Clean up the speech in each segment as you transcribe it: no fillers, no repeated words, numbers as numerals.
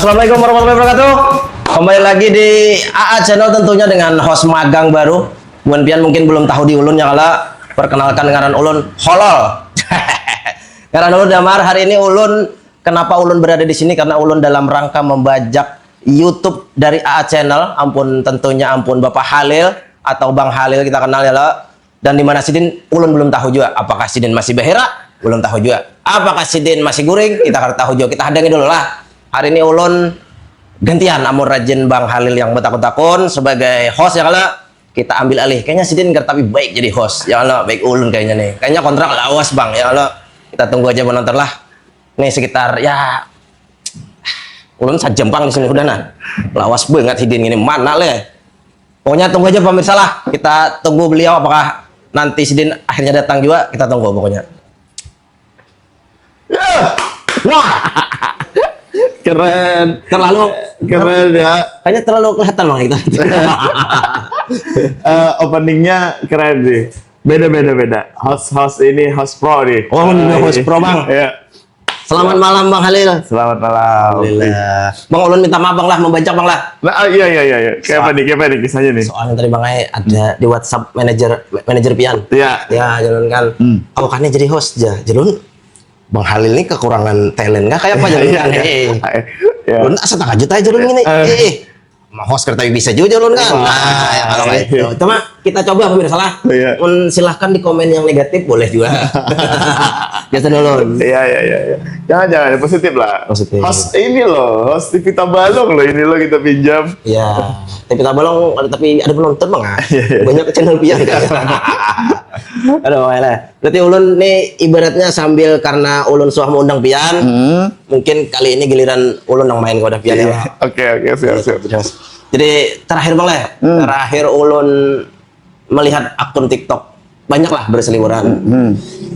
Assalamualaikum warahmatullahi wabarakatuh. Kembali lagi di AA Channel tentunya dengan host magang baru. Buan pian mungkin belum tahu di ulun ya kala. Perkenalkan ngaran ulun Holol. Ngaran ulun Damar. Hari ini ulun kenapa ulun berada di sini karena ulun dalam rangka membajak YouTube dari AA Channel. Ampun tentunya ampun Bapak Halil atau Bang Halil kita kenal ya lah. Dan di mana Sidin ulun belum tahu juga. Apakah Sidin masih behera? Belum tahu juga. Apakah Sidin masih guring? Kita akan tahu juga. Kita hadangi dulu lah. Hari ini ulun gantian amun rajin Bang Halil yang betakun-takun sebagai host ya kala kita ambil alih. Kayaknya Sidin tapi baik jadi host. Ya kala baik ulun kayaknya nih. Kayaknya kontrak lawas Bang. Ya kala kita tunggu aja menonton lah. Nih sekitar ya ulun sajam Bang di sini udah nah. Lawas banget Sidin ini mana le. Pokoknya tunggu aja pemirsa lah. Kita tunggu beliau apakah nanti Sidin akhirnya datang juga. Kita tunggu pokoknya. Wah. Keren, Terlalu keren ya. kayaknya terlalu kelihatan Bang kita. Openingnya keren sih. Beda. Host ini host pro nih. Oh, ini host pro Bang. Ya. Selamat malam Bang Halil. Selamat malam. Alhamdulillah. Bang ulun minta maaf Bang lah membajak Bang lah. Nah, iya. Kayak apa nih kisahnya nih? Soalnya tadi Bang Ai ada di WhatsApp manajer Pian. Iya. Ya, jalan kan. Awakannya jadi host aja. Jalun Bang Halil ini kekurangan talent kah kayak apa jalun kan? Iya. Ulun setengah juta aja jalun ini. Mah host kereta bisa juga jalun kan. Nah, ya kalau kayak itu. Cuma kita coba pemirsa lah. Iya. Silahkan di komen yang negatif boleh juga. Biasa dulu. Iya. Jangan positif lah. Positif. Host ini loh, host TV Tabalong loh ini loh kita pinjam. Iya. Tapi Tabalong tapi ada penonton Bang. Iya. Banyak channel Pian kan. Aduh, lah. Berarti ulun nih ibaratnya sambil karena ulun suah mau undang Pian, mungkin kali ini giliran ulun yang main kalau ada Pian ya. Oke, siap. Jadi terakhir Bang Le, terakhir ulun melihat akun TikTok banyak lah berseliweran.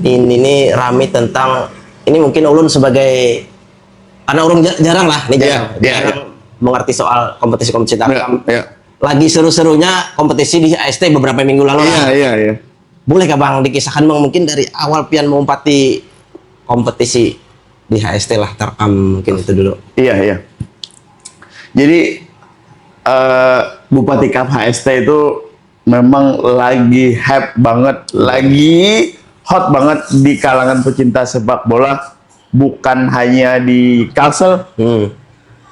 Ini nih rame tentang ini mungkin ulun sebagai karena ulun jarang lah, nih jarang mengerti soal kompetisi tarkam. Lagi seru-serunya kompetisi di AST beberapa minggu lalu. Iya. Boleh kah Bang dikisahkan Bang mungkin dari awal Pian mengumpati kompetisi di HST lah tarkam mungkin itu dulu. Iya. Jadi Bupati Cup HST itu memang lagi hype banget, lagi hot banget di kalangan pecinta sepak bola, bukan hanya di Kalsel,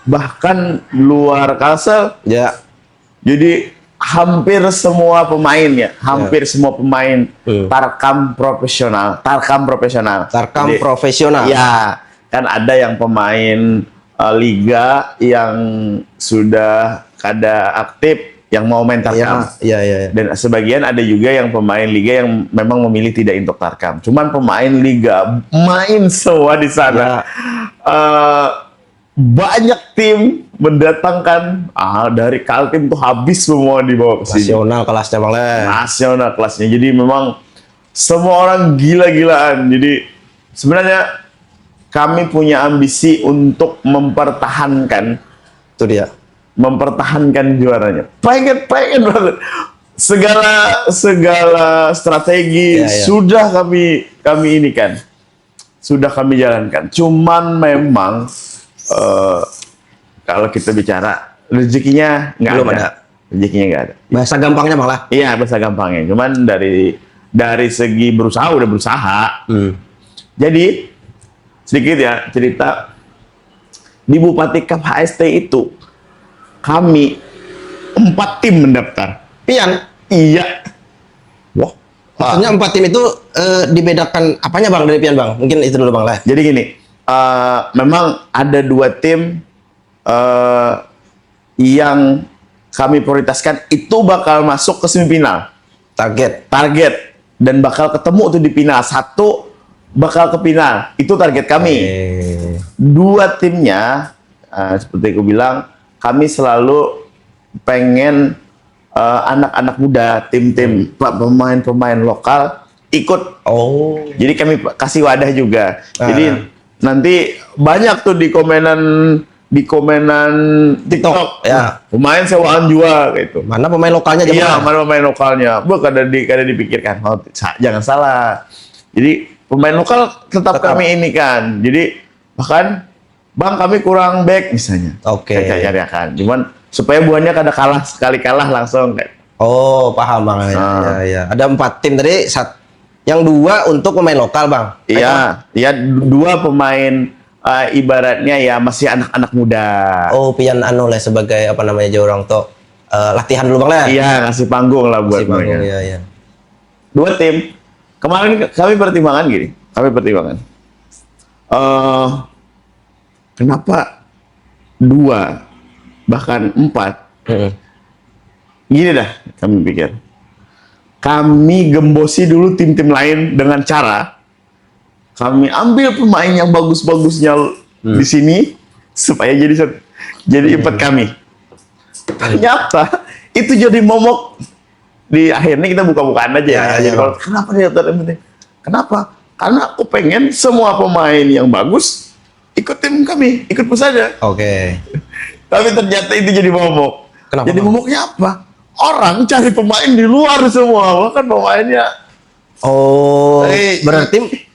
bahkan luar Kalsel. Ya. Jadi hampir semua pemain semua pemain tarkam profesional. Tarkam Jadi, profesional. Ya, kan ada yang pemain liga yang sudah kada aktif yang mau main tarkam. Iya. Dan sebagian ada juga yang pemain liga yang memang memilih tidak untuk tarkam. Cuman pemain liga main semua di sana. Banyak tim mendatangkan dari Kaltim tuh habis semua dibawa ke sini. Nasional kelasnya Bang Le. Nasional kelasnya. Jadi memang semua orang gila-gilaan. Jadi sebenarnya kami punya ambisi untuk mempertahankan juaranya. Pengen banget. Segala strategi sudah kami ini kan. Sudah kami jalankan. Cuman memang kalau kita bicara rezekinya nggak ada. Rezekinya nggak ada. Bahasa gampangnya Bang lah. Iya, bahasa gampangnya. Cuman dari segi berusaha udah berusaha. Jadi sedikit ya cerita di Bupati Cup HST itu kami 4 tim mendaftar. Pian. Iya. Wah. Maksudnya 4 tim itu dibedakan apanya Bang dari Pian Bang? Mungkin itu dulu Bang lah. Jadi gini, memang ada 2 tim yang kami prioritaskan itu bakal masuk ke semifinal. Target dan bakal ketemu tuh di final. 1 bakal ke final. Itu target kami. 2 timnya seperti aku bilang, kami selalu pengen anak-anak muda, tim-tim pemain-pemain lokal ikut. Jadi kami kasih wadah juga. Jadi nanti banyak tuh di komenan TikTok ya, pemain sewaan juga gitu. Mana pemain lokalnya? Iya, mana pemain lokalnya. Kada dipikirkan. Jangan salah. Jadi pemain lokal tetap kami ini kan. Jadi bahkan Bang kami kurang back misalnya. Oke. Kayak cari-cariakan. Cuman supaya buahnya kada kalah, sekali kalah langsung kayak. Oh, paham Bang. Ya. Ada 4 tim tadi, yang 2 untuk pemain lokal, Bang. Iya, 2 pemain ibaratnya ya masih anak-anak muda. Oh, pian anu lah sebagai apa namanya aja orang tuh latihan dulu Bang lah. Iya, ngasih panggung lah buat Si Bang, mereka. iya. 2 tim. Kemarin kami pertimbangan gini. Kenapa 2 bahkan 4? Gini dah, kami pikir. Kami gembosi dulu tim-tim lain dengan cara kami ambil pemain yang bagus-bagusnya di sini supaya jadi 4 kami. Ternyata itu jadi momok di akhirnya kita buka-bukaan aja. Ya. Jadi kalau kenapa dia penting? Kenapa? Karena aku pengen semua pemain yang bagus ikut tim kami, ikut pusada. Oke. Tapi ternyata itu jadi momok. Kenapa, Jadi Bang? momoknya apa? Orang cari pemain di luar semua, bahkan pemainnya. Oh, Eh, berarti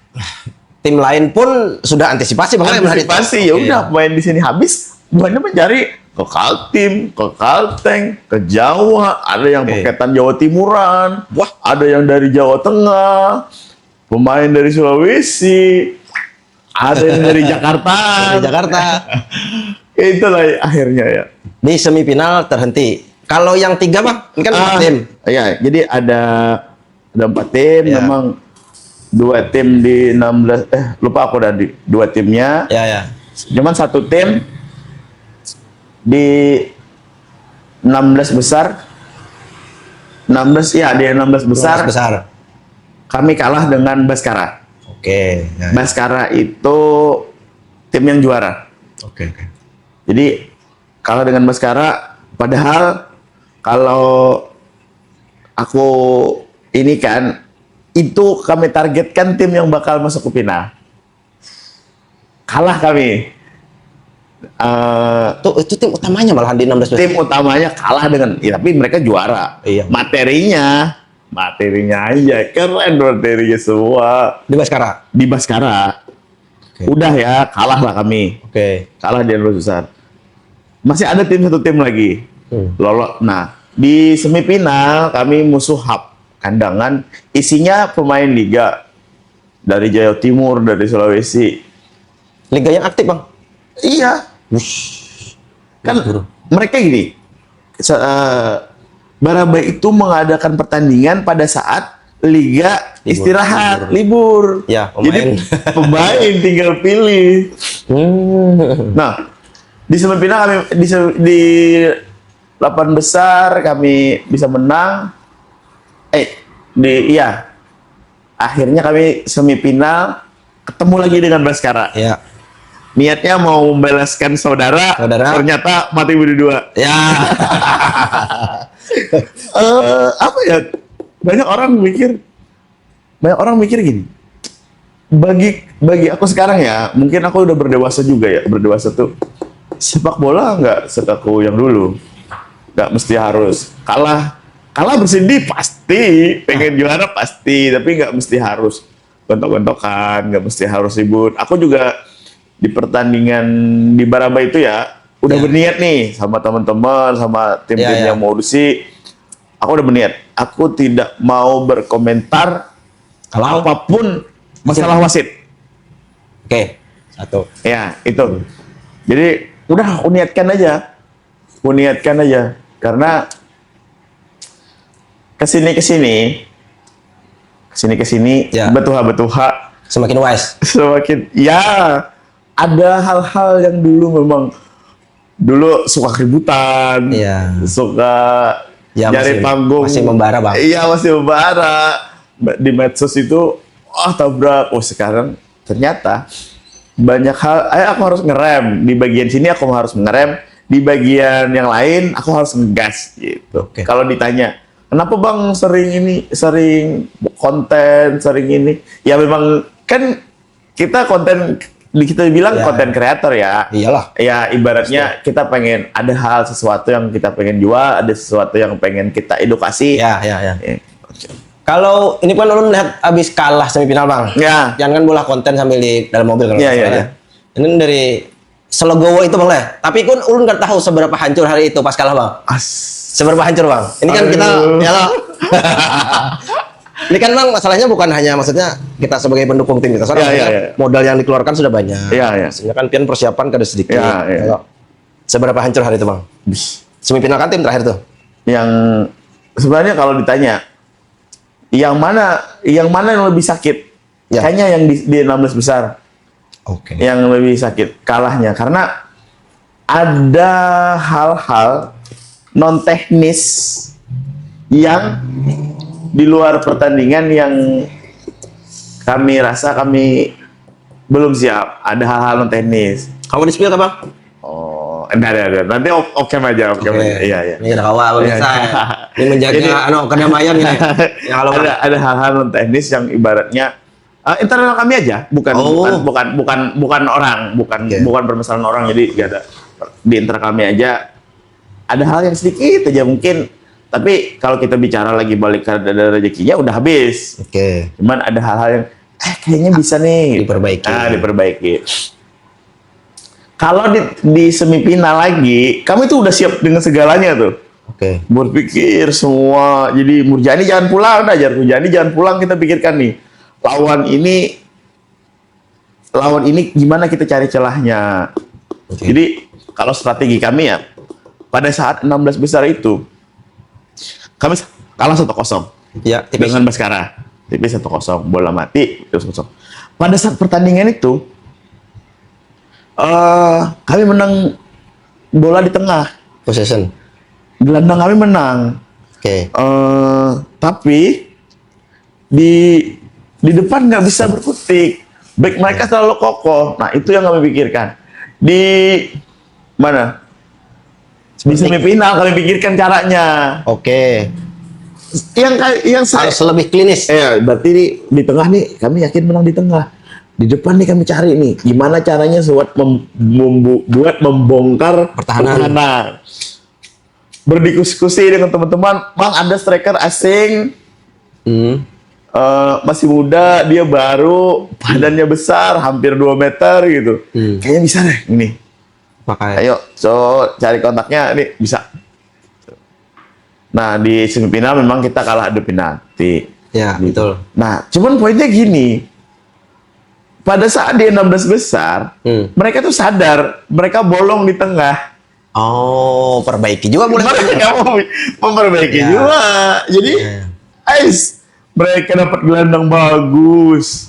tim lain pun sudah antisipasi Bang. Antisipasi ya udah pemain di sini habis, buahnya mencari ke Kaltim, ke Kalteng, ke Jawa, ada yang paketan Jawa Timuran, Wah. ada yang dari Jawa Tengah, pemain dari Sulawesi, ada yang dari Jakarta. Di Jakarta. Itulah akhirnya ya. Di semifinal terhenti. Kalau yang 3 Bang, ini kan 4 tim. Iya, jadi ada 4 tim, Ya. memang 2 tim di 16 lupa aku tadi 2 timnya. Ya. Cuman 1 tim di 16 besar. 16 ya, di 16 besar. Besar. Kami kalah dengan Baskara. Oke. Ya. Baskara itu tim yang juara. Oke. Jadi kalah dengan Baskara, padahal kalau aku ini kan itu kami targetkan tim yang bakal masuk ke final. Kalah kami. Itu tim utamanya malahan di 16 besar. Tim utamanya kalah dengan, ya, tapi mereka juara. Iya. Materinya aja keren, materinya semua Di Baskara. di Baskara. Oke. Udah ya, kalah lah kami. Oke. Kalah di 16 besar. Masih ada satu tim lagi. Lolos. Nah, di semifinal kami musuh hub kandangan, isinya pemain liga dari Jawa Timur, dari Sulawesi. Liga yang aktif Bang. Iya. Kan mereka gini. Barabai itu mengadakan pertandingan pada saat liga istirahat, libur. Ya, pemain. Jadi pemain tinggal pilih. Nah, di semifinal kami di 8 besar kami bisa menang. Akhirnya kami semifinal ketemu lagi dengan Baskara. Ya. Niatnya mau membalaskan saudara. Ternyata mati berdua. Ya. Apa ya? Banyak orang mikir gini. Bagi aku sekarang ya, mungkin aku udah berdewasa juga ya. Berdewasa tuh sepak bola nggak sekaku yang dulu. Nggak mesti harus kalah bersih pasti, pengen juara pasti, tapi nggak mesti harus gontok-gontokan, nggak mesti harus ribut. Aku juga di pertandingan di Baraba itu ya udah berniat nih sama teman-teman, sama tim-tim yang mau dusi. Aku udah berniat, aku tidak mau berkomentar kalau apapun masalah wasit. Oke. 1. Ya, itu. Jadi udah uniatkan aja. Karena kesini betuha Semakin wise. semakin ya ada hal-hal yang dulu memang dulu suka keributan, suka cari panggung, masih membara Bang. Iya, masih membara di medsos itu. Tabrak. Sekarang ternyata banyak hal. Aku harus ngerem di bagian sini, aku harus ngerem di bagian yang lain, aku harus ngegas gitu. Kalau ditanya kenapa Bang sering konten, sering ini? Ya memang kan kita bilang konten kreator ya. Iyalah. Ya ibaratnya kita pengen ada hal sesuatu yang kita pengen jual, ada sesuatu yang pengen kita edukasi. Ya. Kalau ini kan ulun lihat abis kalah semifinal Bang. Ya. Jangan bola konten sambil di dalam mobil kalau Iya. Ini dari selegowo itu Bang Le. Tapi kan ulun nggak tahu seberapa hancur hari itu pas kalah Bang. Seberapa hancur Bang? Ini kan kita ya loh. Ini kan Bang masalahnya bukan hanya maksudnya kita sebagai pendukung tim kita, soalnya modal yang dikeluarkan sudah banyak. Maksudnya kan pian persiapan kada sedikit. Seberapa hancur hari itu Bang? Semifinal kan tim terakhir tuh. Yang sebenarnya kalau ditanya yang mana yang lebih sakit? Kayaknya yang di 16 besar. Yang lebih sakit kalahnya karena ada hal-hal non teknis yang di luar pertandingan yang kami rasa kami belum siap. Ada hal-hal non teknis. Kamu di spill Bang? Oh, ada. Nanti oke aja. Iya. Ini udah kawal biasa. Ini menjaga kedamaian ya. Kalau ada hal-hal non teknis yang ibaratnya internal kami aja, bukan orang, bukan permasalahan orang, jadi gak ada di internal kami aja. Ada hal yang sedikit aja mungkin, tapi kalau kita bicara lagi balik ke rezekinya udah habis. Cuman ada hal-hal yang kayaknya bisa nih diperbaiki. Kalau di semifinal lagi, kami tuh udah siap dengan segalanya tuh. Berpikir semua, jadi Murjani jangan pulang, kita pikirkan nih. Lawan ini gimana kita cari celahnya. Jadi kalau strategi kami ya, pada saat 16 besar itu kami kalah 1-0 dengan Baskara, tipis 1-0, bola mati 1-0. Pada saat pertandingan itu kami menang bola di tengah, possession, gelandang kami menang. Tapi di depan nggak bisa berkutik, back mereka terlalu kokoh. Nah itu yang kami pikirkan di mana, di semifinal kami pikirkan caranya. Yang saya harus lebih klinis. Berarti di tengah nih kami yakin menang di tengah. Di depan nih kami cari nih gimana caranya buat membongkar pertahanan. Berdiskusi dengan teman-teman, Bang ada striker asing. Masih muda, dia baru, badannya besar, hampir 2 meter gitu. Kayaknya bisa deh ini. Ayo, cari kontaknya, nih bisa. Nah, di semifinal memang kita kalah adu penalti. Betul. Nah, cuman poinnya gini. Pada saat di 16 besar, mereka tuh sadar, mereka bolong di tengah. Perbaiki juga boleh. Memperbaiki juga. Jadi, mereka dapat gelandang bagus.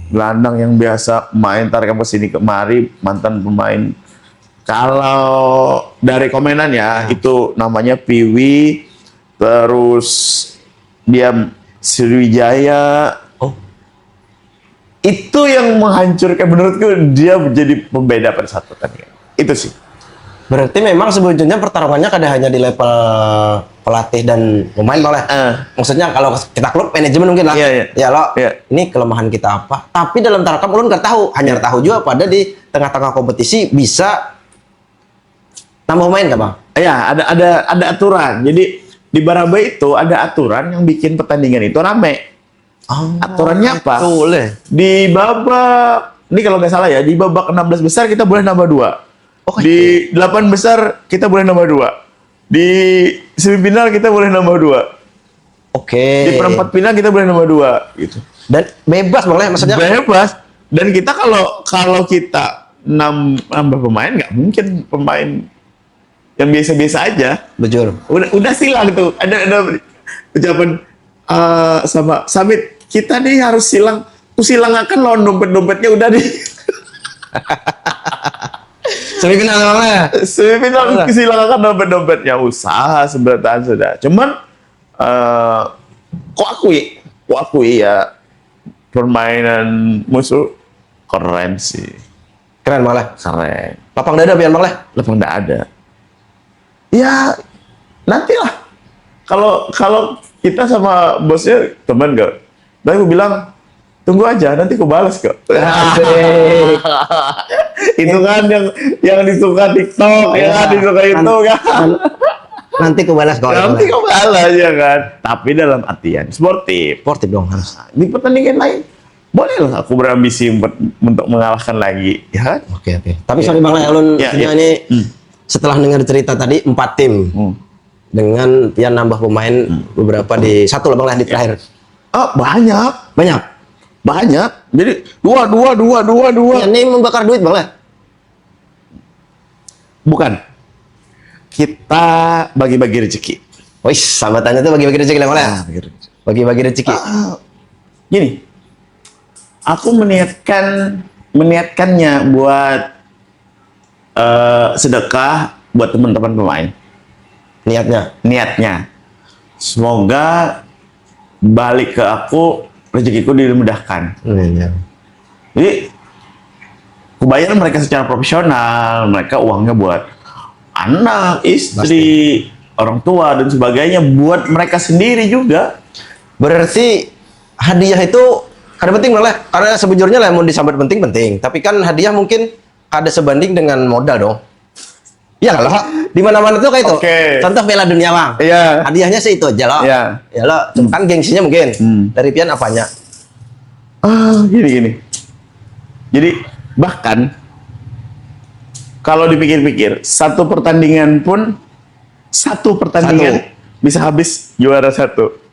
Gelandang yang biasa main tarik ke sini kemari, mantan pemain. Kalau dari komenan itu namanya Piwi, terus dia Sriwijaya. Itu yang menghancurkan, menurutku dia menjadi pembeda pada saat pertandingan. Itu sih. Berarti memang sebetulnya pertarungannya kada hanya di level pelatih dan pemain malah. Maksudnya kalau kita klub manajemen mungkin lah. Ini kelemahan kita apa? Tapi dalam tarkam ulun nggak tahu, hanya tahu juga pada di tengah-tengah kompetisi bisa tambah pemain nggak Bang? Ada aturan. Jadi di Baraba itu ada aturan yang bikin pertandingan itu rame. Aturannya apa? Di babak, ini kalau nggak salah ya, di babak 16 besar kita boleh nambah 2. Di 8 besar kita boleh nambah 2. Di semifinal kita boleh nambah 2. Di perempat final kita boleh nambah 2 gitu. Dan bebas boleh, maksudnya bebas. Dan kita kalau kita nambah pemain, nggak mungkin pemain yang biasa-biasa aja. Betul. Udah silang tuh. Ada ucapan sama Samit, kita nih harus silang. Silangakan lawan dompet-dompetnya udah nih. Semifinal namanya. Semifinal silangakan dompet-dompetnya, usaha seberataan sudah. Cuman kok akui ya permainan musuh keren sih. Keren malah. Keren. Lapang dada pian malah. Lapang dada. Ya nantilah. Kalau kita sama bosnya teman gak? Tapi aku bilang tunggu aja, nanti aku balas kok. Itu kan yang disuka TikTok, yang disuka itu kan. Nanti aku balas kok. Nanti aku balas ya kan. Tapi dalam artian sportif. Sportif dong harus. Di pertandingan lain boleh loh aku berambisi untuk mengalahkan lagi, ya kan? Oke. Tapi sorry Bang Le, ulun Ya, maksudnya ya. ini setelah dengar cerita tadi 4 tim dengan Pian nambah pemain beberapa di satu lah Bang Le di terakhir. Banyak. Banyak. Jadi dua. Pian ini membakar duit Bang Le. Bukan. Kita bagi-bagi rezeki. Wih, sambatannya tuh bagi-bagi rezeki lah Bang Le. bagi rezeki. Bagi-bagi rezeki. Gini, aku meniatkannya buat sedekah buat teman-teman pemain. Niatnya. Semoga balik ke aku, rezekiku dimudahkan. Iya. Jadi, aku bayar mereka secara profesional, mereka uangnya buat anak, istri, orang tua, dan sebagainya, buat mereka sendiri juga. Berarti hadiah itu kada penting Bang Le. Karena sebujurnya lah mau disambut penting, tapi kan hadiah mungkin ada sebanding dengan modal dong. Iya kalau di mana-mana tuh kayak itu. Oke. Contoh Piala Dunia Bang. Iya. Hadiahnya sih itu aja loh. Iya. Ya lo, kan gengsinya mungkin. Dari Pian apanya? Gini. Jadi, bahkan kalau dipikir-pikir, satu pertandingan bisa habis juara satu.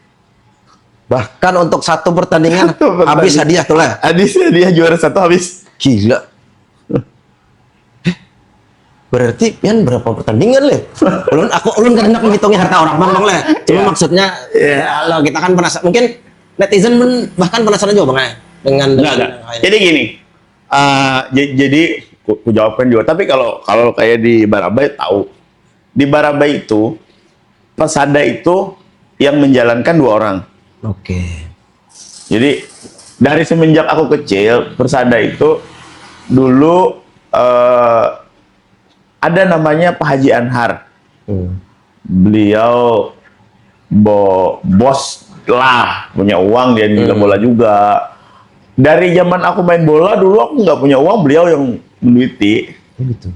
Bahkan untuk satu pertandingan Satu pertandingan. habis hadiah tuh lah. Dia juara satu habis. Gila. Berarti Pian berapa pertandingan Le? Ulun kan hendak menghitungnya harta orang Bang Le. Cuma Iya. maksudnya kalau kita kan penasaran, mungkin netizen bahkan penasaran juga Bang Le dengan Enggak. Jadi gini, jadi ku jawabkan juga. Tapi kalau kayak di Barabai tahu, di Barabai itu pesada itu yang menjalankan 2 orang. Oke. Jadi dari semenjak aku kecil, persada itu dulu ada namanya Pak Haji Anhar. Beliau bos lah, punya uang, dia juga bola juga. Dari zaman aku main bola dulu aku nggak punya uang, beliau yang menduiti. Gitu.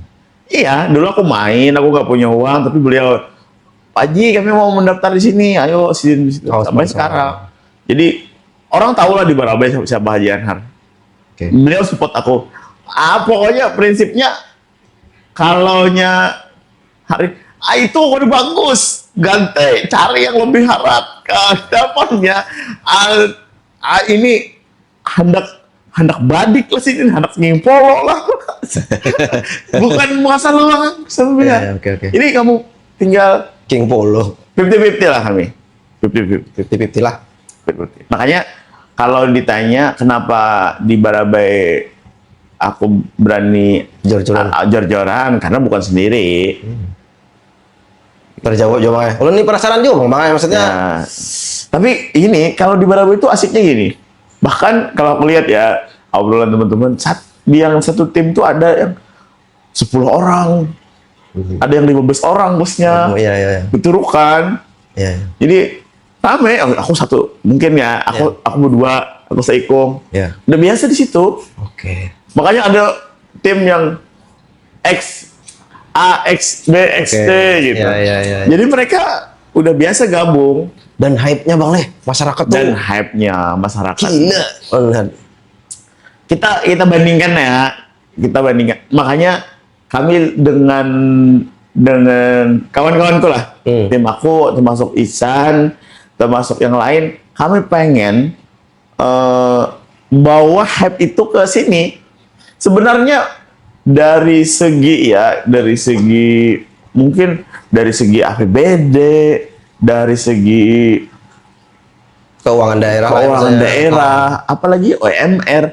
Iya, dulu aku main, aku nggak punya uang, tapi beliau, Pak Haji kami mau mendaftar di sini, ayo sini. Oh, Sampai sponsor. sekarang. Jadi orang tahu lah di Barabai siapa Haji Anhar. Oke. Beliau support aku. Pokoknya prinsipnya kalaunya itu udah bagus, ganti, cari yang lebih harap. Dapatnya ini hendak badik lah sini, hendak ngimpolo lah. Bukan masalah uang sebenarnya. Ya, oke. Ini kamu tinggal King Polo. 50-50 lah kami. 50-50. 50-50 lah. Makanya kalau ditanya kenapa di Barabai aku berani jor-joran karena bukan sendiri. Terjawab juga Bang. Ulun ini penasaran juga Bang, maksudnya. Ya. Tapi ini kalau di Barabai itu asiknya gini. Bahkan kalau aku lihat ya obrolan teman-teman, di yang satu tim tuh ada yang 10 orang. Ada yang 15 orang bosnya. Iya. Beturukan. Iya. Jadi rame, aku satu mungkin ya, aku berdua, aku seikung. Iya. Udah biasa di situ. Oke. Makanya ada tim yang X, A, X, B, X, T gitu. Iya. Jadi mereka udah biasa gabung. Dan hype-nya Bang Le, masyarakat tuh Dan hype-nya masyarakat. gila. Lihat. Kita bandingkan ya, Makanya kami dengan kawan-kawanku lah, tim aku, termasuk Ihsan, termasuk yang lain, kami pengen bawa hype itu ke sini. Sebenarnya dari segi mungkin dari segi APBD, dari segi Keuangan daerah, apalagi UMR,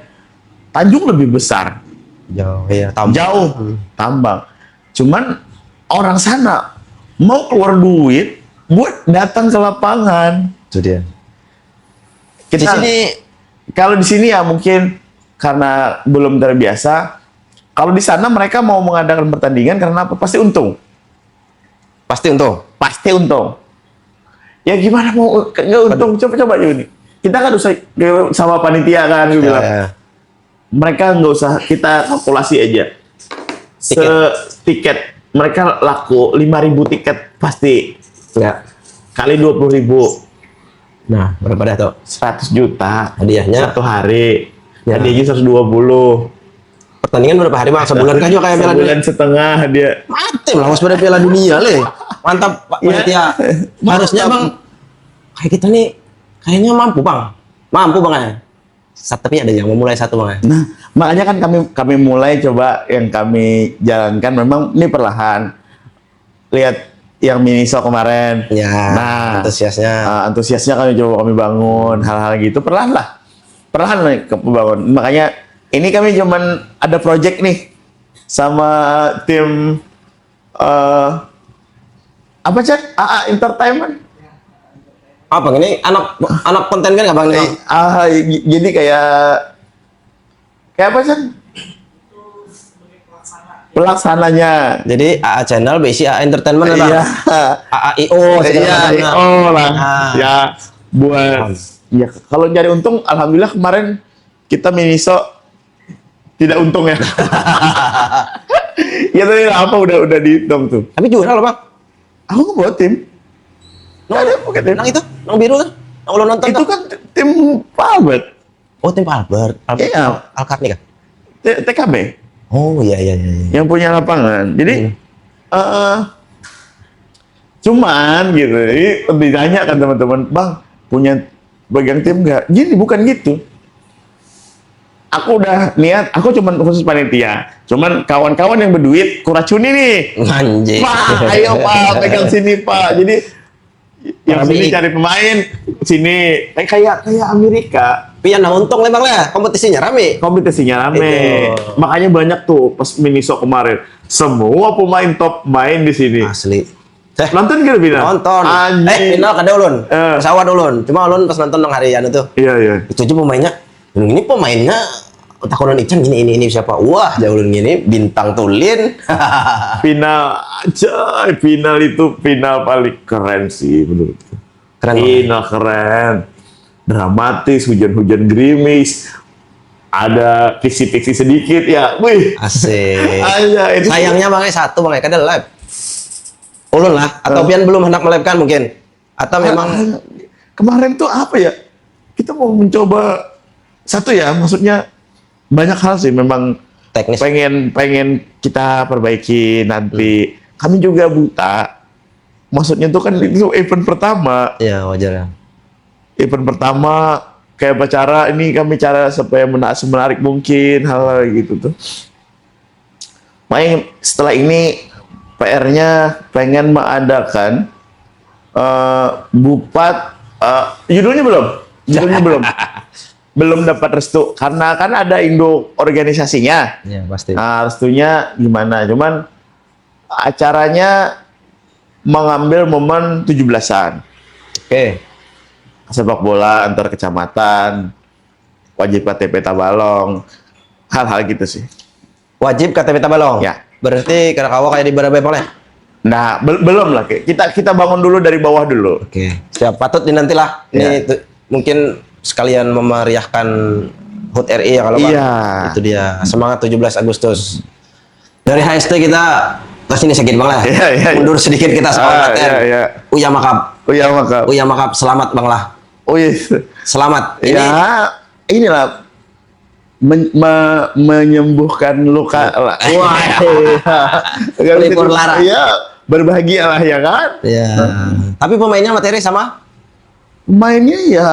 Tanjung lebih besar. jauh, iya, Jauh tambang. Cuman orang sana mau keluar duit buat datang ke lapangan. Itu dia. Di sini, kalau di sini ya mungkin karena belum terbiasa. Kalau di sana mereka mau mengadakan pertandingan karena apa? Pasti untung. Pasti untung. Ya gimana mau nggak untung? Coba ini. Kita kan usah sama panitia kan, gue bilang. Ya. Mereka nggak usah, kita kalkulasi aja. Tiket mereka laku 5.000 tiket pasti. Ya. Kali 20.000. Nah, berapa dah tuh? 100 juta Hadiahnya? satu hari. Ya. Hadiahnya 120. Pertandingan berapa hari bang? Sebulan kan juga kayak Piala Dunia. Sebulan setengah dia. Mantap lah, pada Piala Dunia le. Mantap Pak Panitia. Harusnya bang, kayak kita nih, kayaknya mampu bang. Mampu bang ya. Tapi ada yang memulai satu bang ya. Nah, makanya kan kami mulai coba yang kami jalankan memang ini perlahan. Lihat yang Miniso kemarin. Ya, nah, antusiasnya kami coba kami bangun hal-hal gitu perlahan lah. Perlahan nih kebangun. Makanya ini kami cuman ada project nih sama tim apa sih? AA Entertainment. Apa ini anak konten kan nggak bang? Jadi kayak apa sih? Pelaksananya. Jadi AA Channel, BC AA Entertainment lah. Iya. AAIO. Iya, IO lah. Ya, buat. Ya, kalau nyari untung, alhamdulillah kemarin kita Miniso tidak untung ya. Ya tadi apa udah dihitung tuh. Tapi juara loh bang. Aku nggak buat tim. Ada bukan tim. Yang itu, yang biru kan? Yang lo nonton Itu kan tim Pak Albert. Oh tim Pak Albert. Iya. Alkarni kan? TKB. Oh iya. Yang punya lapangan. Jadi cuman gitu. Ini ditanya kan teman-teman, bang punya bagian tim nggak? Gini bukan gitu. Aku udah niat, aku cuman khusus panitia. Cuman kawan-kawan yang berduit, kuracuni nih. Anjir. Pak, ayo Pak, pegang sini Pak. Jadi yang sini cari pemain, sini kayak Amerika. Tapi yang untung memang lah, kompetisinya rame. Kompetisinya rame. Itu. Makanya banyak tuh pas Miniso kemarin. Semua pemain top main di sini. Asli. Nonton gitu Bina? Nonton. Anjing. Final kada ulun. Pesawat ulun. Cuma ulun pas nonton dong hari anu tuh. Iya. Itu aja pemainnya. Ini pemainnya tak ulun Ican ini siapa? Wah, jauh ulun gini bintang tulin. Final aja. Final itu final paling keren sih menurutku. Keren. Final keren. Dramatis, hujan-hujan gerimis. Ada fiksi-fiksi sedikit ya. Wih. Asik. Aja, itu sayangnya makanya satu makanya kada live. Ulun lah, atau pian belum hendak melive-kan mungkin. Atau memang kemarin tuh apa ya? Kita mau mencoba satu ya, maksudnya banyak hal sih memang teknis. Pengen kita perbaiki nanti. Kami juga buta. Maksudnya tuh kan itu event pertama. Iya, wajar ya. Event pertama kayak acara ini kami cara supaya semenarik mungkin hal-hal gitu tuh. Makanya setelah ini PR-nya pengen mengadakan bupat judulnya belum belum dapat restu karena kan ada induk organisasinya. Iya, pasti. Nah, restunya gimana? Cuman acaranya mengambil momen 17-an. Oke. Sepak bola antar kecamatan, wajib KTP Tabalong, hal-hal gitu sih. Wajib KTP Tabalong. Ya. Berarti Karakawa kayak di Barabai boleh? Nah, belum lah. Kita bangun dulu dari bawah dulu. Oke. Siap, patut dinantilah. Ini mungkin sekalian memeriahkan HUT RI ya kalau Pak. Iya. Itu dia. Semangat 17 Agustus. Dari HST kita ke sini sedikit Bang lah. Iya. Mundur sedikit kita sama Iya. Uya Makap. Uya Makap selamat Bang lah. Oh iya. Selamat. Ini inilah menyembuhkan luka lah. Wah. Pelipur lara. Iya, berbahagia lah ya kan? Iya. Tapi pemainnya materi sama? Pemainnya ya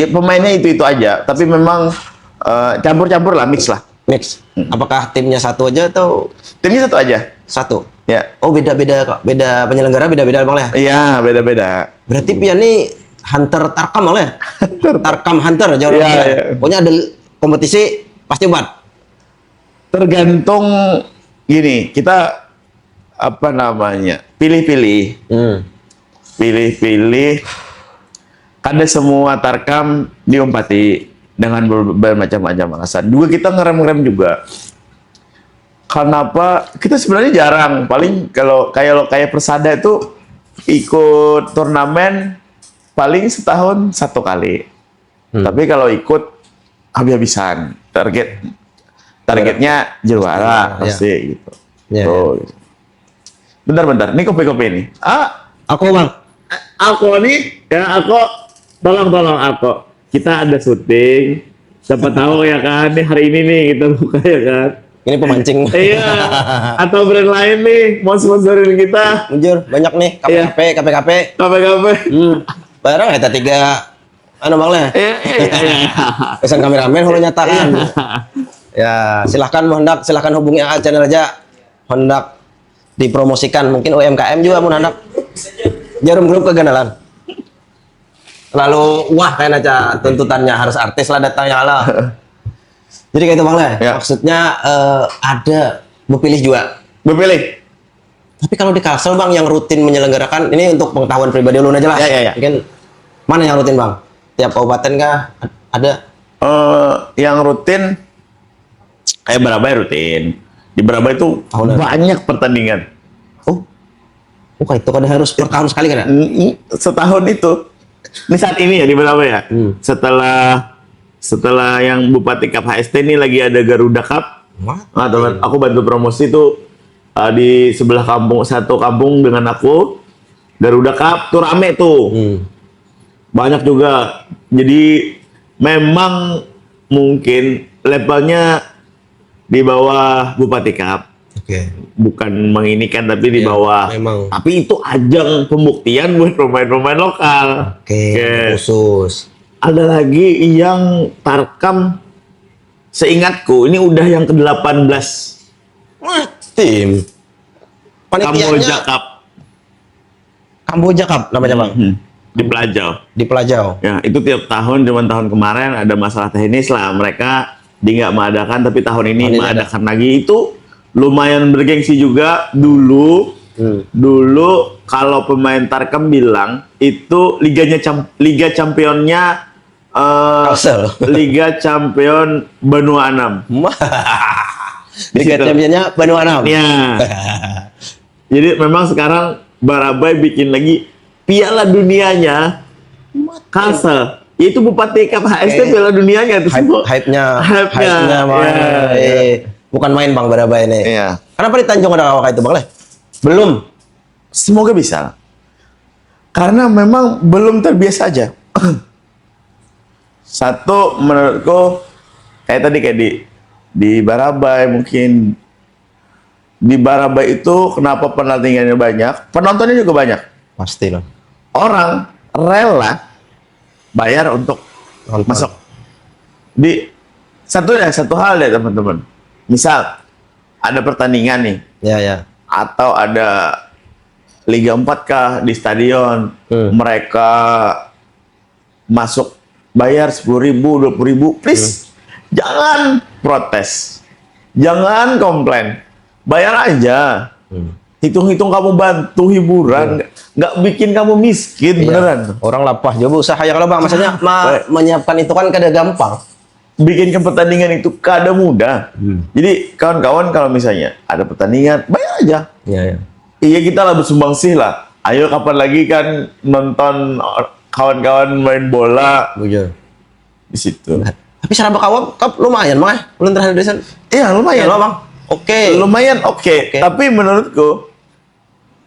pemainnya itu aja. Tapi memang campur-campur lah, mix lah. Mix. Apakah timnya satu aja atau Timnya satu aja. satu? Ya. Oh beda penyelenggara beda Bang lah. Iya, beda-beda. Berarti pian nih Hunter Tarkam oleh Tarkam Hunter jauh Iya. Pokoknya ada kompetisi pasti buat. Tergantung gini, kita apa namanya? Pilih-pilih. Pilih-pilih. Kada semua tarkam diompati dengan bermacam-macam alasan. Juga kita ngerem-ngerem juga. Kenapa? Kita sebenarnya jarang. Paling kalau kayak Persada itu ikut turnamen paling setahun satu kali. Tapi kalau ikut habis-habisan, targetnya juara pasti gitu. Tuh. Bentar, ini kopi-kopi ini. Aku Bang. Aku nih, ya aku tolong aku. kita ada syuting. Siapa tahu ya kan, nih hari ini nih kita buka ya kan. Ini pemancing. Iya. Atau brand lain nih mau sponsorin kita. Jujur, banyak nih KPKP, KPKP. KPKP. Barang eta 3 Bang Le. Iya. Pesan kameramen hulu nyatakan. Ya, silahkan hubungi AA Channel aja. Hendak dipromosikan, mungkin UMKM juga mau hendak. Jarum grup keganalan. Lalu wah kayak aja tuntutannya harus artis lah datangnya lah. Jadi kayak itu Bang Le. Ya. Maksudnya ada Bupilih juga. Bupilih. Tapi kalau di Kalsel Bang yang rutin menyelenggarakan ini untuk pengetahuan pribadi ulun aja lah. Ya. Mungkin mana yang rutin Bang? Tiap kabupaten kah ada? Yang rutin kayak Barabai rutin. Di Barabai itu banyak pertandingan. Oh, kayak itu kan harus per tahun sekali kan? Setahun itu. Ini saat ini ya di Barabai ya. Setelah yang Bupati Cup HST ini lagi ada Garuda Cup. Nah, teman, aku bantu promosi itu di sebelah satu kampung dengan aku. Garuda Cup tuh rame tuh. Banyak juga. Jadi memang mungkin levelnya di bawah Bupati Cup. Oke. Bukan menginikan tapi di bawah. Memang. Tapi itu ajang pembuktian buat pemain-pemain lokal. Oke. Khusus. Ada lagi yang Tarkam, seingatku ini udah yang ke-18. Tim. Kamboja Cup. Kamboja Cup namanya Bang. Di Pelajau. Di Pelajau. Ya, itu tiap tahun, cuman tahun kemarin ada masalah teknis lah. Mereka nggak mengadakan, tapi tahun ini mengadakan lagi. Itu lumayan bergengsi juga. Dulu kalau pemain Tarkam bilang itu Liga Championnya Kalsel. Liga Champion Benua Anam. Liga Championnya Benua Anam. Ya. Jadi memang sekarang Barabai bikin lagi Piala Dunianya Kalsel. Itu Bupati Cup HST Piala Dunianya itu semua. Hype-nya Ya. Bukan main Bang Barabai ini. Iya. Kenapa di Tanjung ada awak itu Bang Le? Belum. Semoga bisa. Karena memang belum terbiasa aja. Satu menurutku kayak di Barabai mungkin di Barabai itu kenapa penaltinya banyak, penontonnya juga banyak. Pasti loh. Orang rela bayar untuk masuk. Satu hal ya teman-teman. Misal ada pertandingan nih. Ya. Atau ada Liga 4 kah di stadion. Mereka masuk bayar 10.000, 20.000. Please jangan protes. Jangan komplain. Bayar aja. Hitung-hitung kamu bantu hiburan, nggak bikin kamu miskin beneran. Orang lapah juga usaha ya kalau Bang, maksudnya menyiapkan itu kan kada gampang. Bikin ke pertandingan itu kada mudah. Jadi kawan-kawan kalau misalnya ada pertandingan, bayar aja. Iya. Iya kita lah bersumbangsi lah. Ayo kapan lagi kan nonton kawan-kawan main bola. Bujur. Di situ. Tapi Saraba Cup lumayan Bang. Belum terakhir desain. Iya lumayan. Bang. Oke. Lumayan oke. Tapi menurutku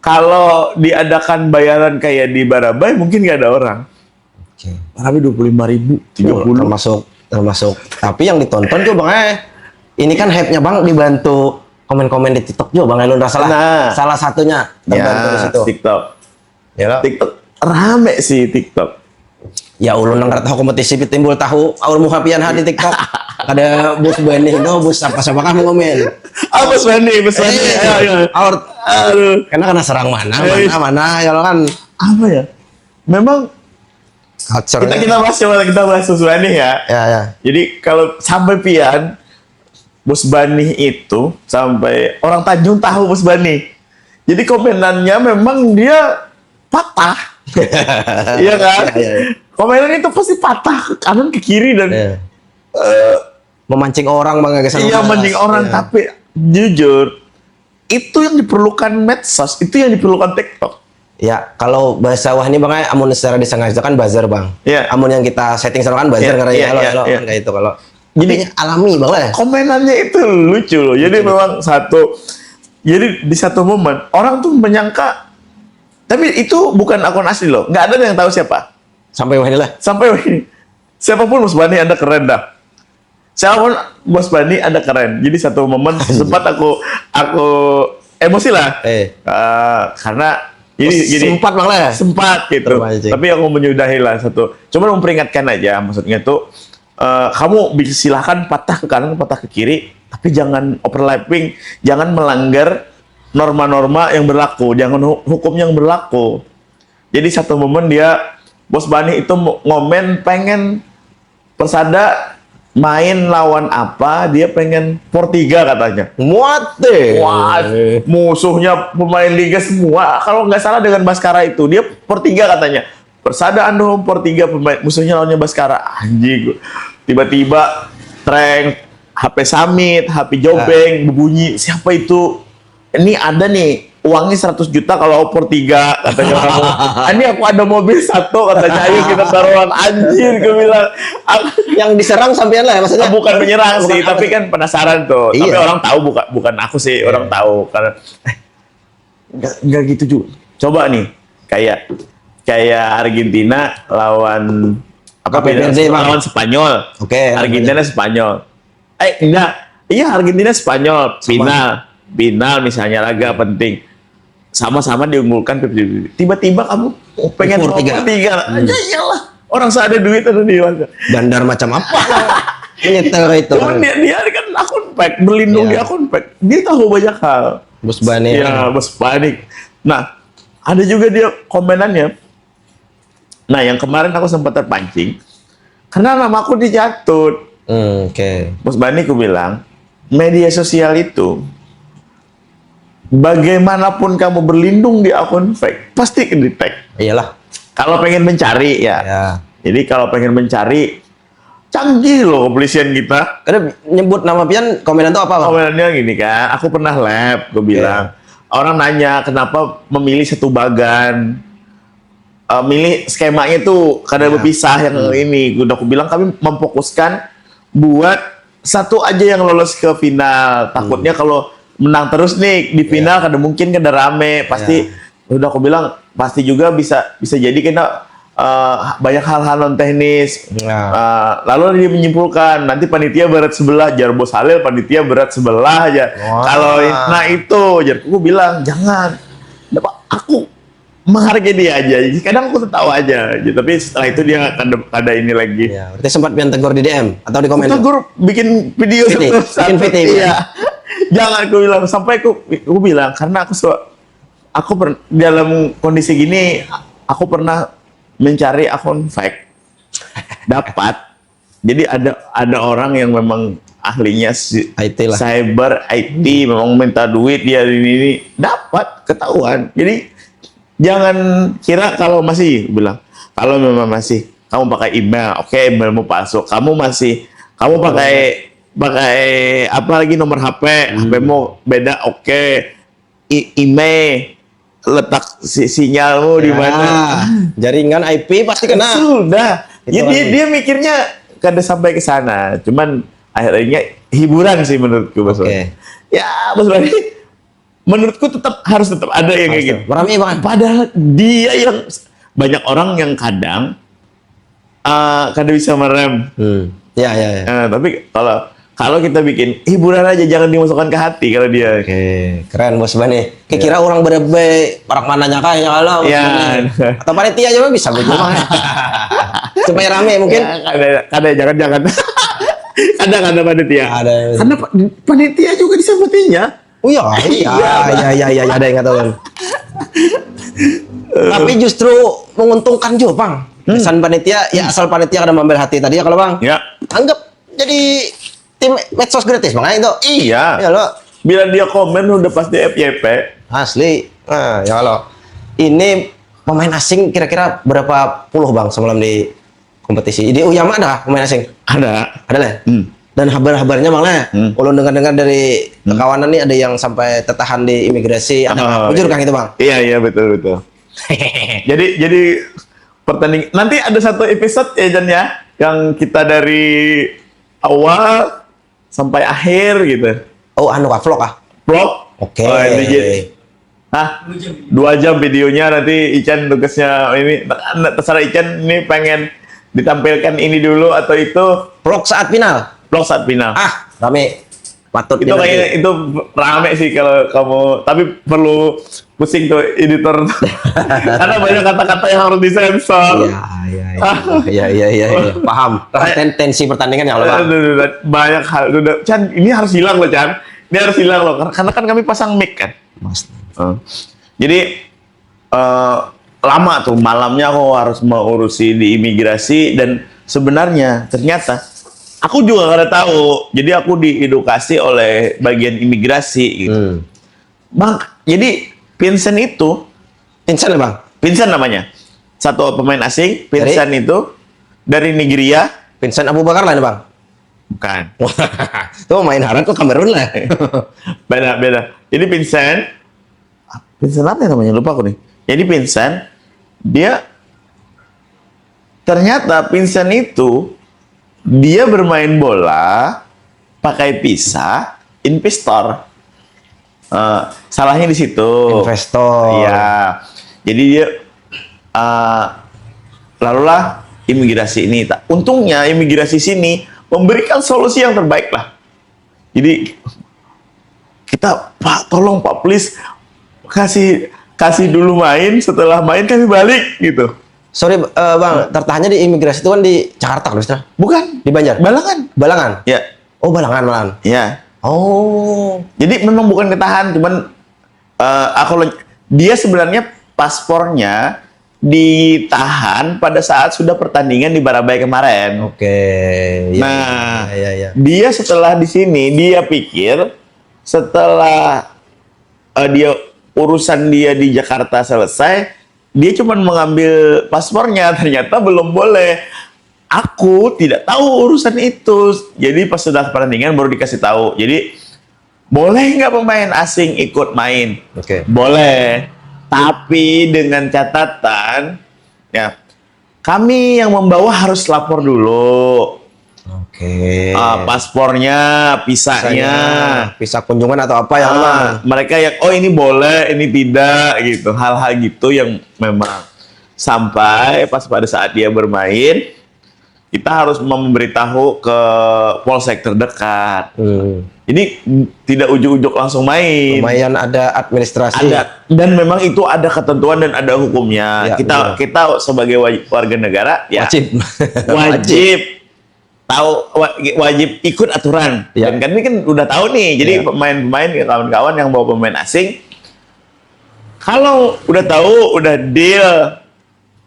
kalau diadakan bayaran kayak di Barabai mungkin nggak ada orang. Oke. Barabai 25.000, 30. Termasuk. Tapi yang ditonton tuh Bang ini kan hype-nya Bang dibantu komen-komen di TikTok juga Bang Elun salah satunya terbantu di situ. TikTok. Ya TikTok rame sih TikTok. Ya ulun nang tahu kompetisi timbul tahu aur muka pian di TikTok. Ada bus Bani itu bus apa-apa kan ngomen. Bus Bani. Ayo. Aduh. Karena serang mana ya lo kan. Apa ya? Memang kita bahas Bus Bani ya. Ya. Jadi kalau sampai pian Bus Bani itu sampai orang Tanjung tahu Bus Bani. Jadi komenannya memang dia patah. Iya kan? Ya. Komenan itu pasti patah ke kanan ke kiri dan memancing orang Bang iya memancing orang tapi jujur itu yang diperlukan medsos, itu yang diperlukan TikTok. Ya, kalau bahasa wah ini Bang amun secara disengaja kan buzzer Bang. Iya. Amun yang kita setting sama kan buzzer kan kayak itu kalau jadi alami Bang ya. Komenannya itu lucu loh. Jadi memang di satu momen orang tuh menyangka tapi itu bukan akun asli loh. Nggak ada yang tahu siapa. Sampai wah ini lah. Sampai wah ini. Siapapun Bos Bani Anda keren dah. Siapapun Bos Bani Anda keren. Jadi satu momen sempat aku emosi lah. Karena sempat Bang lah. Sempat gitu. Terpancing. Tapi aku menyudahi lah satu. Cuma memperingatkan aja, maksudnya tuh kamu silahkan patah ke kanan, patah ke kiri, tapi jangan overlapping, jangan melanggar norma-norma yang berlaku, jangan hukum yang berlaku. Jadi satu momen Bos Bani itu ngomen pengen Persada main lawan apa, dia pengen Portiga katanya. Muate. Wah, musuhnya pemain liga semua. Kalau nggak salah dengan Baskara itu, dia Portiga katanya. Persada anu Portiga pemain musuhnya lawannya Baskara. Anjing. Tiba-tiba Treng, HP Samit, HP Jobeng berbunyi. Siapa itu? Ini ada nih uangnya 100 juta kalau opor 3 katanya kamu. Ini aku ada mobil satu katanya, ayo kita taruhan. Anjir, gue bilang. Yang diserang sampean lah ya maksudnya. Bukan menyerang sih, tapi kan penasaran tuh. Iya. Tapi orang tahu bukan aku sih, orang tahu karena nggak gitu juga. Coba nih kayak Argentina lawan lawan Spanyol. Oke. Argentina Spanyol. Enggak. Iya, Argentina Spanyol final misalnya laga penting. Sama-sama diunggulkan tiba-tiba kamu pengen Opor 3 aja, iyalah. Orang seada duit ada di mana. Bandar macam apa? Menyetel itu. Cuman dia kan akun pack, berlindung di akun pack. Dia tahu banyak hal. Bos Bani. Ya, Bos Bani. Nah, ada juga dia komenannya. Nah, yang kemarin aku sempat terpancing karena nama aku dijatut. Oke. Bos Bani ku bilang, media sosial itu bagaimanapun kamu berlindung di akun fake, pasti ke-detect. Iyalah. Kalau pengen mencari ya. Jadi kalau pengen mencari, canggih loh kepolisian kita. Karena nyebut nama pian komenan itu apa, Bang? Komenannya gini kan, aku pernah lab, gue bilang. Orang nanya kenapa memilih satu bagan. Milih skemanya tuh karena berpisah yang ini. Udah aku bilang kami memfokuskan buat satu aja yang lolos ke final. Takutnya kalau menang terus nih di final kada mungkin kada rame, pasti udah aku bilang pasti juga bisa jadi kita banyak hal-hal non teknis. Lalu dia menyimpulkan nanti panitia berat sebelah, jar Bos Halil panitia berat sebelah aja. Kalau nah itu jar aku bilang jangan. Aku menghargai dia aja. Kadang aku tertawa aja, tapi setelah itu dia kada ini lagi. Ya, berarti sempat pian tegur di DM atau di komen. Tegur bikin video bikin VT. Iya. Jangan aku bilang sampai aku bilang karena dalam kondisi gini aku pernah mencari akun fake dapat. Jadi ada orang yang memang ahlinya IT lah. Cyber IT memang minta duit dia ini dapat ketahuan. Jadi jangan kira kalau masih bilang kalau memang masih kamu pakai email, oke, emailmu palsu. Kamu pakai apa lagi nomor HP, HP-mu beda, oke. Email letak sinyalmu di mana? Jaringan IP pasti kena. Sudah. Dia mikirnya kada sampai ke sana. Cuman akhirnya hiburan sih menurutku, Bos. Ya, Bos Bani. Menurutku harus tetap ada yang kayak gitu. Rame banget. Padahal dia yang banyak orang yang kadang kada bisa merem. Ya. Tapi kalau kita bikin hiburan aja, jangan dimasukkan ke hati kalau dia. Keren Bos Bani. Kira orang berebe parak mananya kayaknya kalau. Atau panitia aja bisa begitu Bang. Supaya rame mungkin. Kada jangan. Ada panitia. Ada. Karena panitia juga disebutinya. Oh iya, ada yang tahu. Tapi justru menguntungkan juga, Bang. Kesan panitia, ya asal panitia kada mengambil hati tadi ya kalau Bang. Ya. Anggap jadi tim medsos gratis, Bang. Itu. Iya. Ya lo. Bila dia komen udah pasti FYP. Asli. Nah, ya kalau ini pemain asing kira-kira berapa puluh Bang semalam di kompetisi? Di Uyama ada pemain asing? Ada lah. Dan kabar-kabarnya Bang lah. Ulun dengar-dengar dari kawanan nih ada yang sampai tertahan di imigrasi. Ada jujur Kang itu Bang? Iya betul. jadi pertandingan nanti ada satu episode ya Jan ya yang kita dari awal sampai akhir gitu. Oh, vlog ah? Vlog. Oke. Hah? 2 jam videonya nanti Ican tugasnya ini terserah Ican ini pengen ditampilkan ini dulu atau itu Vlog saat final. vlog saat final. Ah, rame. Patut Itu kayaknya itu rame sih kalau kamu, tapi perlu pusing tuh editor karena banyak kata-kata yang harus disensor. Iya. Paham. Tensi pertandingan yang lebih. Banyak hal. Chan, ini harus hilang loh, Chan. Ini harus hilang loh, karena kan kami pasang mic kan. Jadi lama tuh malamnya aku harus mengurusi di imigrasi, dan sebenarnya ternyata aku juga nggak ada tahu. Jadi aku diedukasi oleh bagian imigrasi gitu. Bang, jadi Vincent itu, Vincent Bang. Vincent namanya. Satu pemain asing, Vincent itu dari Nigeria. Vincent Abu Bakar lah ini Bang. Bukan. Tuh main Harad tuh Kamerun lah. Beda. Jadi Vincent apa ya namanya? Lupa aku nih. Jadi Vincent, dia ternyata Vincent itu dia bermain bola pakai pisah investor. Salahnya di situ. Investor. Iya. Jadi dia lalulah imigrasi ini. Untungnya imigrasi sini memberikan solusi yang terbaik lah. Jadi kita, Pak, tolong Pak, please kasih dulu main, setelah main kami balik gitu. Sorry Bang, tertahannya di imigrasi itu kan di Jakarta kalau istilah. Bukan, Di Banjar. Balangan. ya. Oh, Balangan. Ya. Oh. Jadi memang bukan ditahan, cuman dia sebenarnya paspornya ditahan pada saat sudah pertandingan di Barabai kemarin. Oke. Ya. Dia setelah di sini, dia pikir setelah urusan dia di Jakarta selesai, dia cuma mengambil paspornya, ternyata belum boleh. Aku tidak tahu urusan itu. Jadi pas sudah pertandingan baru dikasih tahu. Jadi boleh nggak pemain asing ikut main? Oke. Boleh. Tapi dengan catatan, ya, kami yang membawa harus lapor dulu. Oke. Paspornya, visanya, visa kunjungan atau apa yang mereka yang ini boleh, ini tidak gitu. Hal-hal gitu yang memang sampai pas pada saat dia bermain, kita harus memberitahu ke polsek terdekat. Jadi tidak ujuk-ujuk langsung main. Lumayan ada administrasi. Ada, dan memang itu ada ketentuan dan ada hukumnya. Ya, kita sebagai warga negara ya wajib tahu, wajib ikut aturan. Ya. Dan kami kan udah tahu nih. Jadi pemain-pemain, kawan-kawan yang bawa pemain asing, kalau udah tahu, udah deal,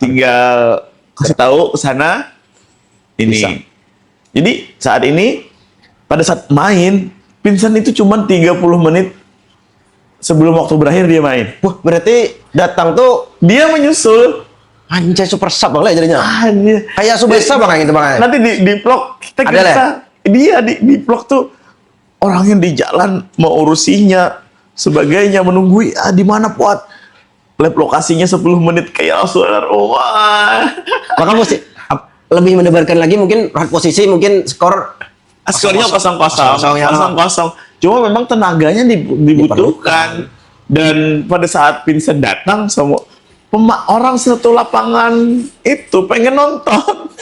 tinggal kasih tahu ke sana ini. Bisa. Jadi saat ini pada saat main, Vincent itu cuma 30 menit sebelum waktu berakhir dia main. Wah, berarti datang tuh Dia menyusul. anjay super sub Bang lah jadinya. Dia. Kayak super sub Bang gitu Bang. Nanti di vlog kita Ada lah? dia di vlog tuh orang yang di jalan mau urusinya sebagainya, menunggu di mana Puat. Lab lokasinya 10 menit kayak saudara. Wah. Maka mesti lebih mendebarkan lagi mungkin posisi mungkin skor Skornya 0-0. ya. 0-0. Cuma memang tenaganya dibutuhkan. Dan pada saat Vincent datang, semua orang satu lapangan itu pengen nonton.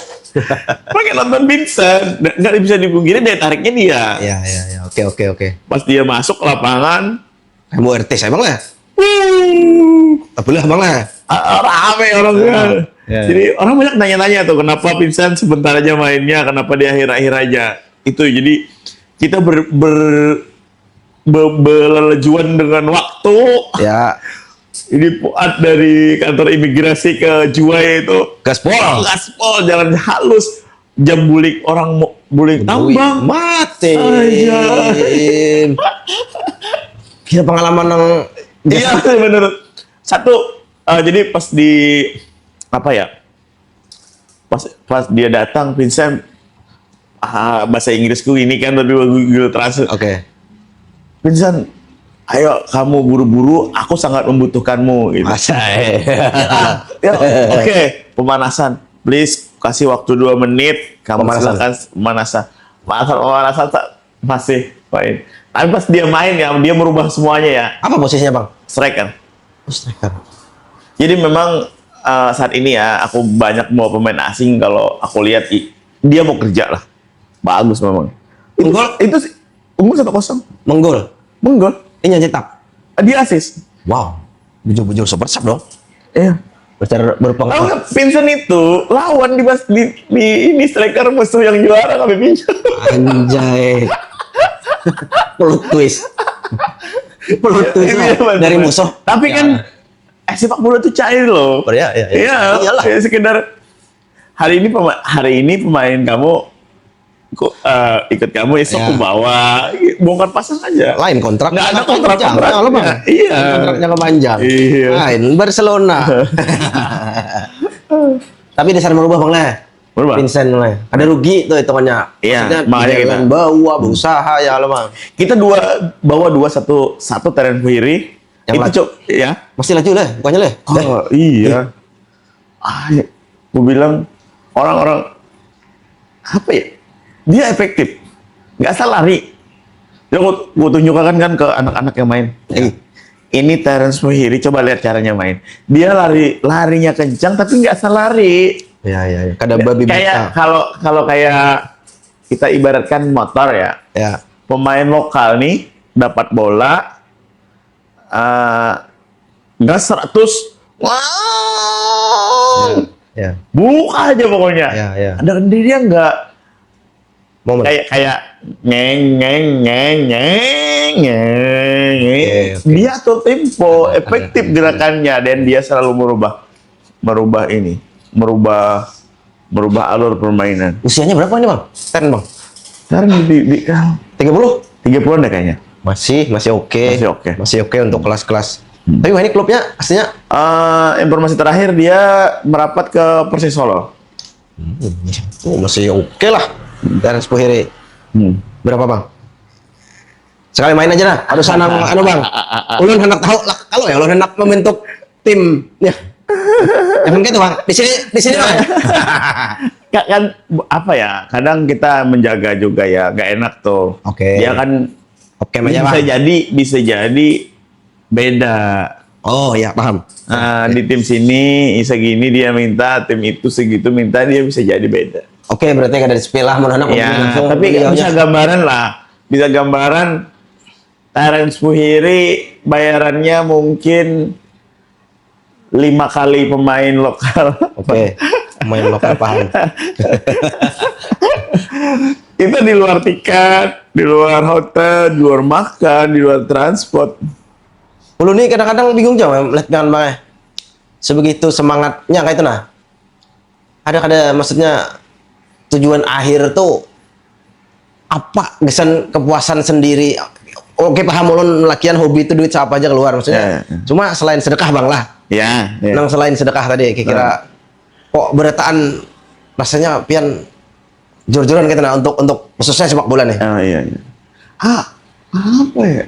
Pengen nonton Vincent. Nggak bisa dipungkiri daya tariknya dia. Iya. Oke. Pas dia masuk ke lapangan, Kamu RT saya Bang lah. Apalah Bang lah. Rame orangnya. Ya. Jadi orang banyak nanya-nanya tuh, kenapa Vincent sebentar aja mainnya, kenapa di akhir-akhir aja. Itu jadi kita berlejuan dengan waktu. Ya. Ini Puat dari kantor imigrasi ke Juwai itu Gaspol, jalan halus, jam bulik orang mau bulik tambang mati. Anjay. Gila pengalaman yang Iya bener. Satu, jadi pas di apa ya? Pas dia datang, Vincent, bahasa Inggrisku ini kan tadi Google Translate. Oke. Vincent, ayo kamu buru-buru, aku sangat membutuhkanmu. Gitu. Ya, Oke. Pemanasan. Please kasih waktu 2 menit. Kamu silakan pemanasan. Pemanasan masih main. Tapi pas dia main ya, dia merubah semuanya ya. Apa posisinya Bang? Striker. Striker. Jadi memang saat ini ya aku banyak bawa pemain asing. Kalau aku lihat dia mau kerja lah, bagus memang. Itu sih unggul 1-0. Menggol. Ini yang cetak. Dia asis. Wow. Bujur-bujur super sub dong. Iya. Tahu Berpengaruh. nggak, Vincent itu lawan di ini striker musuh yang juara kami pinjam. Anjay. Plot twist. Iya, Dari musuh. Tapi kan sepak bola itu cair loh. Ya. Iyalah. Ya, sekedar hari ini pemain kamu ikut kamu esok Ya. aku bawa, bongkar pasang aja. Lain kontrak. Nggak ada kontrak. Lo bang. Iya. Kontraknya kepanjang. Iya. Lain Barcelona. Tapi dasar merubah bang lah. Berubah. Vincent lah. Ada rugi tuh hitungannya. Iya, Maksudnya makanya jalan kita- bawa berusaha ya lo bang. Kita bawa satu Terence Buhiri. Yang Itu laju. cok, ya. Masih laju lah, bukannya lah. Oh, iya. Gue bilang orang-orang apa ya? Dia efektif, nggak salah lari. Ya, gue tunjukkan kan ke anak-anak yang main. Ini Terence Buhiri, coba lihat caranya main. Dia larinya kencang tapi nggak salah lari. Ya. Kada babi Kayak buta. kalau kayak kita ibaratkan motor ya. Ya. Pemain lokal nih dapat bola gas 100, wow, Ya. buka aja pokoknya. Ya. Ada dia nggak Momen. kayak ngeng. Oke. Dia atur tempo, efektif gerakannya, dan dia selalu merubah alur permainan. Usianya berapa ini bang? Ten bang. Sekarang di 30? 30-an deh kayaknya. Masih oke. Masih oke. Untuk kelas-kelas. Tapi wah, ini klubnya aslinya Informasi terakhir dia merapat ke Persis Solo. masih oke lah. Terence Buhiri. Berapa bang? Sekali main aja nah. Harus sanang bang. Ulun hendak tahu lah kalau ya ulun hendak membentuk tim. Ya. Yang penting itu bang. Di sini bang. Kan apa ya? Kadang kita menjaga juga ya, gak enak tuh. Oke. Dia kan Oke aja bang. bisa jadi beda. Oh ya paham. Di tim sini segini dia minta, tim itu segitu minta, dia bisa jadi beda. Oke berarti kada di-spill lah. Mau anak Ya, tapi bisa gambaran lah. Bisa gambaran Terence Buhiri bayarannya mungkin 5 kali pemain lokal. Oke. Main lokal paham. Itu di luar tiket, di luar hotel, di luar makan, di luar transport. Ulu nih kadang-kadang bingung jauh melihat dengan bang. Sebegitu semangatnya kayak itu nah. Ada maksudnya tujuan akhir tuh apa? Kesan kepuasan sendiri. Oke paham ulun lakian hobi itu duit siapa aja keluar maksudnya. Ya. Cuma selain sedekah bang lah. Ya. Nang selain sedekah tadi kira-kira kok berataan rasanya pian jor-joran kita nah untuk khususnya sepak bola nih. Iya. Apa ya?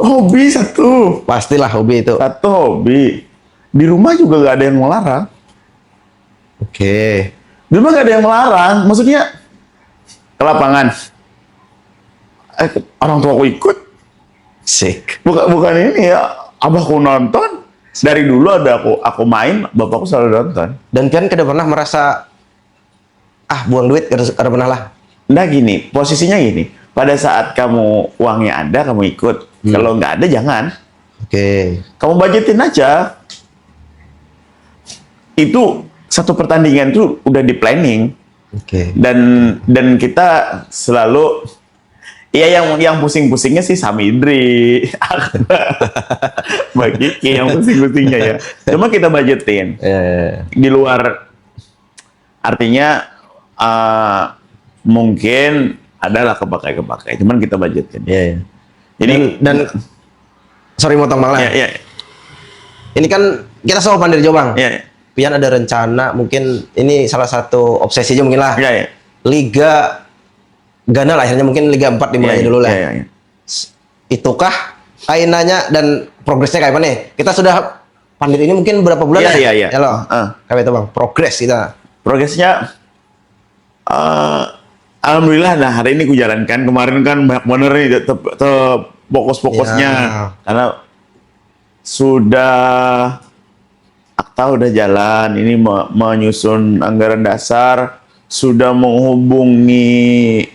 Hobi satu. Pastilah hobi itu. Satu hobi. Di rumah juga gak ada yang melarang. Oke. Di rumah gak ada yang melarang. Maksudnya ke lapangan. Orang tua aku ikut. Sik. Bukan ini ya. Abahku nonton. Dari dulu ada aku main, bapakku selalu nonton. Dan pian kada pernah merasa buang duit kada pernah lah. Nah gini, posisinya gini. Pada saat kamu uangnya ada, kamu ikut. Kalau nggak ada, jangan. Oke. Kamu budgetin aja. Itu satu pertandingan itu udah di planning. Oke. Dan kita selalu, ya yang pusing-pusingnya sih Samidri, Mbak Kiki yang pusing-pusingnya ya. Cuma kita budgetin. Di luar, artinya mungkin adalah kepakai. Cuman kita budgetin. Iya. Jadi Dan sorry motong bang lah. ya. Ini kan kita sama Pandai Jawa bang. Ya. Pian ada rencana mungkin ini salah satu obsesi aja mungkin lah. Ya. Liga Gana lah akhirnya mungkin Liga 4 dimulai dulu lah. Ya. Itukah kainannya dan progresnya kayak mana nih? Kita sudah Pandit ini mungkin berapa bulan ya? Iya. Ya loh. Kayak itu bang. Progres kita. Progresnya alhamdulillah, nah hari ini ku jalankan. Kemarin kan banyak bener nih fokus-fokusnya. Ya. Karena sudah akta udah jalan, ini menyusun anggaran dasar, sudah menghubungi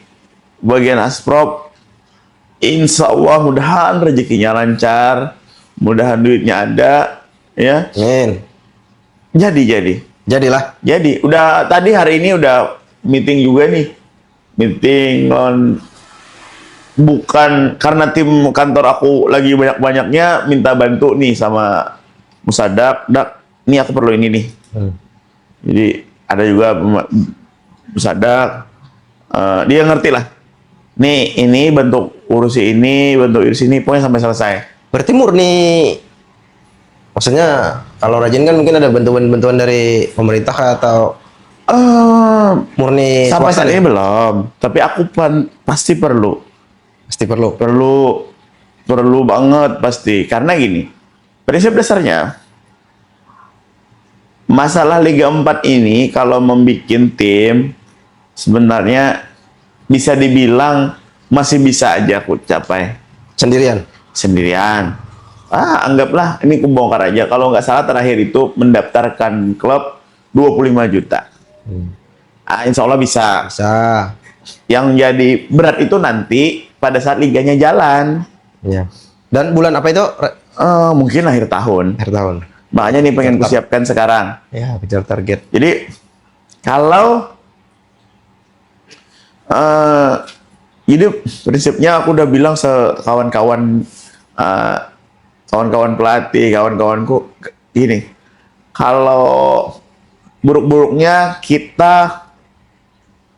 bagian Asprop. Insya Allah mudahan rezekinya lancar, mudahan duitnya ada, ya. Amin. Jadilah. Jadilah. Udah tadi hari ini udah meeting juga nih, meeting bukan karena tim kantor aku lagi banyak-banyaknya minta bantu nih sama Musadak, Dak, ini aku perlu ini nih. Jadi ada juga Musadak, dia ngerti lah. Nih ini bentuk urusi ini, bentuk urusi ini, pokoknya sampai selesai. Berarti murni, maksudnya kalau rajin kan mungkin ada bantuan-bantuan dari pemerintah kah, atau murni Sampai swasta saat nih? ini belum, tapi aku pasti perlu. Pasti perlu. Perlu banget pasti. Karena gini, prinsip dasarnya masalah Liga 4 ini kalau membuat tim sebenarnya bisa dibilang masih bisa aja aku capai sendirian. Anggaplah ini aku bongkar aja. Kalau nggak salah terakhir itu mendaftarkan klub 25 juta. Insya Allah bisa. Bisa. Yang jadi berat itu nanti pada saat liganya jalan. Iya. Dan bulan apa itu? Mungkin akhir tahun. Akhir tahun. Makanya nih pengen kusiapkan sekarang. Ya, kejar target. Jadi kalau jadi prinsipnya aku udah bilang kawan-kawan pelatih, kawan-kawanku gini. Kalau buruk-buruknya kita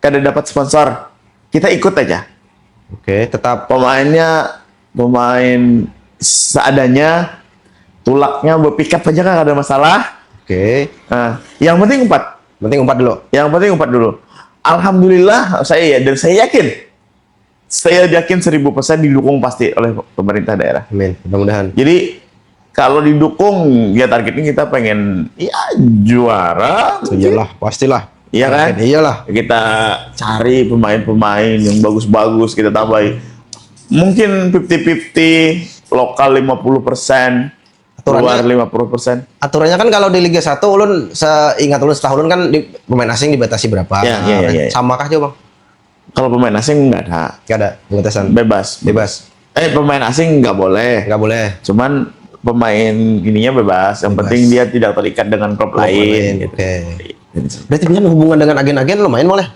kada dapat sponsor, kita ikut aja. Oke, tetap Pemain seadanya, tulaknya berpikap aja kan ada masalah. oke. Nah, yang penting umpat. Penting umpat dulu. Yang penting umpat dulu. Alhamdulillah saya yakin 1000% didukung pasti oleh pemerintah daerah. Amin. Mudah-mudahan. Jadi kalau didukung ya targetnya kita pengen ya juara. Iyalah, pastilah. Iya kan? Iyalah. Kita cari pemain-pemain yang bagus-bagus, kita tambahin. Mungkin 50-50, lokal 50%, luar 50%. Aturannya kan kalau di Liga 1 ulun seingat ulun setahun ulun kan pemain asing dibatasi berapa? Iya. Samakah coba? Kalau pemain asing nggak ada. Nggak ada batasan. Bebas. Pemain asing nggak boleh. Nggak boleh. Cuman pemain ininya bebas. Yang penting dia tidak terikat dengan klub lain. Gitu. Oke. Berarti punya hubungan dengan agen-agen lo main boleh?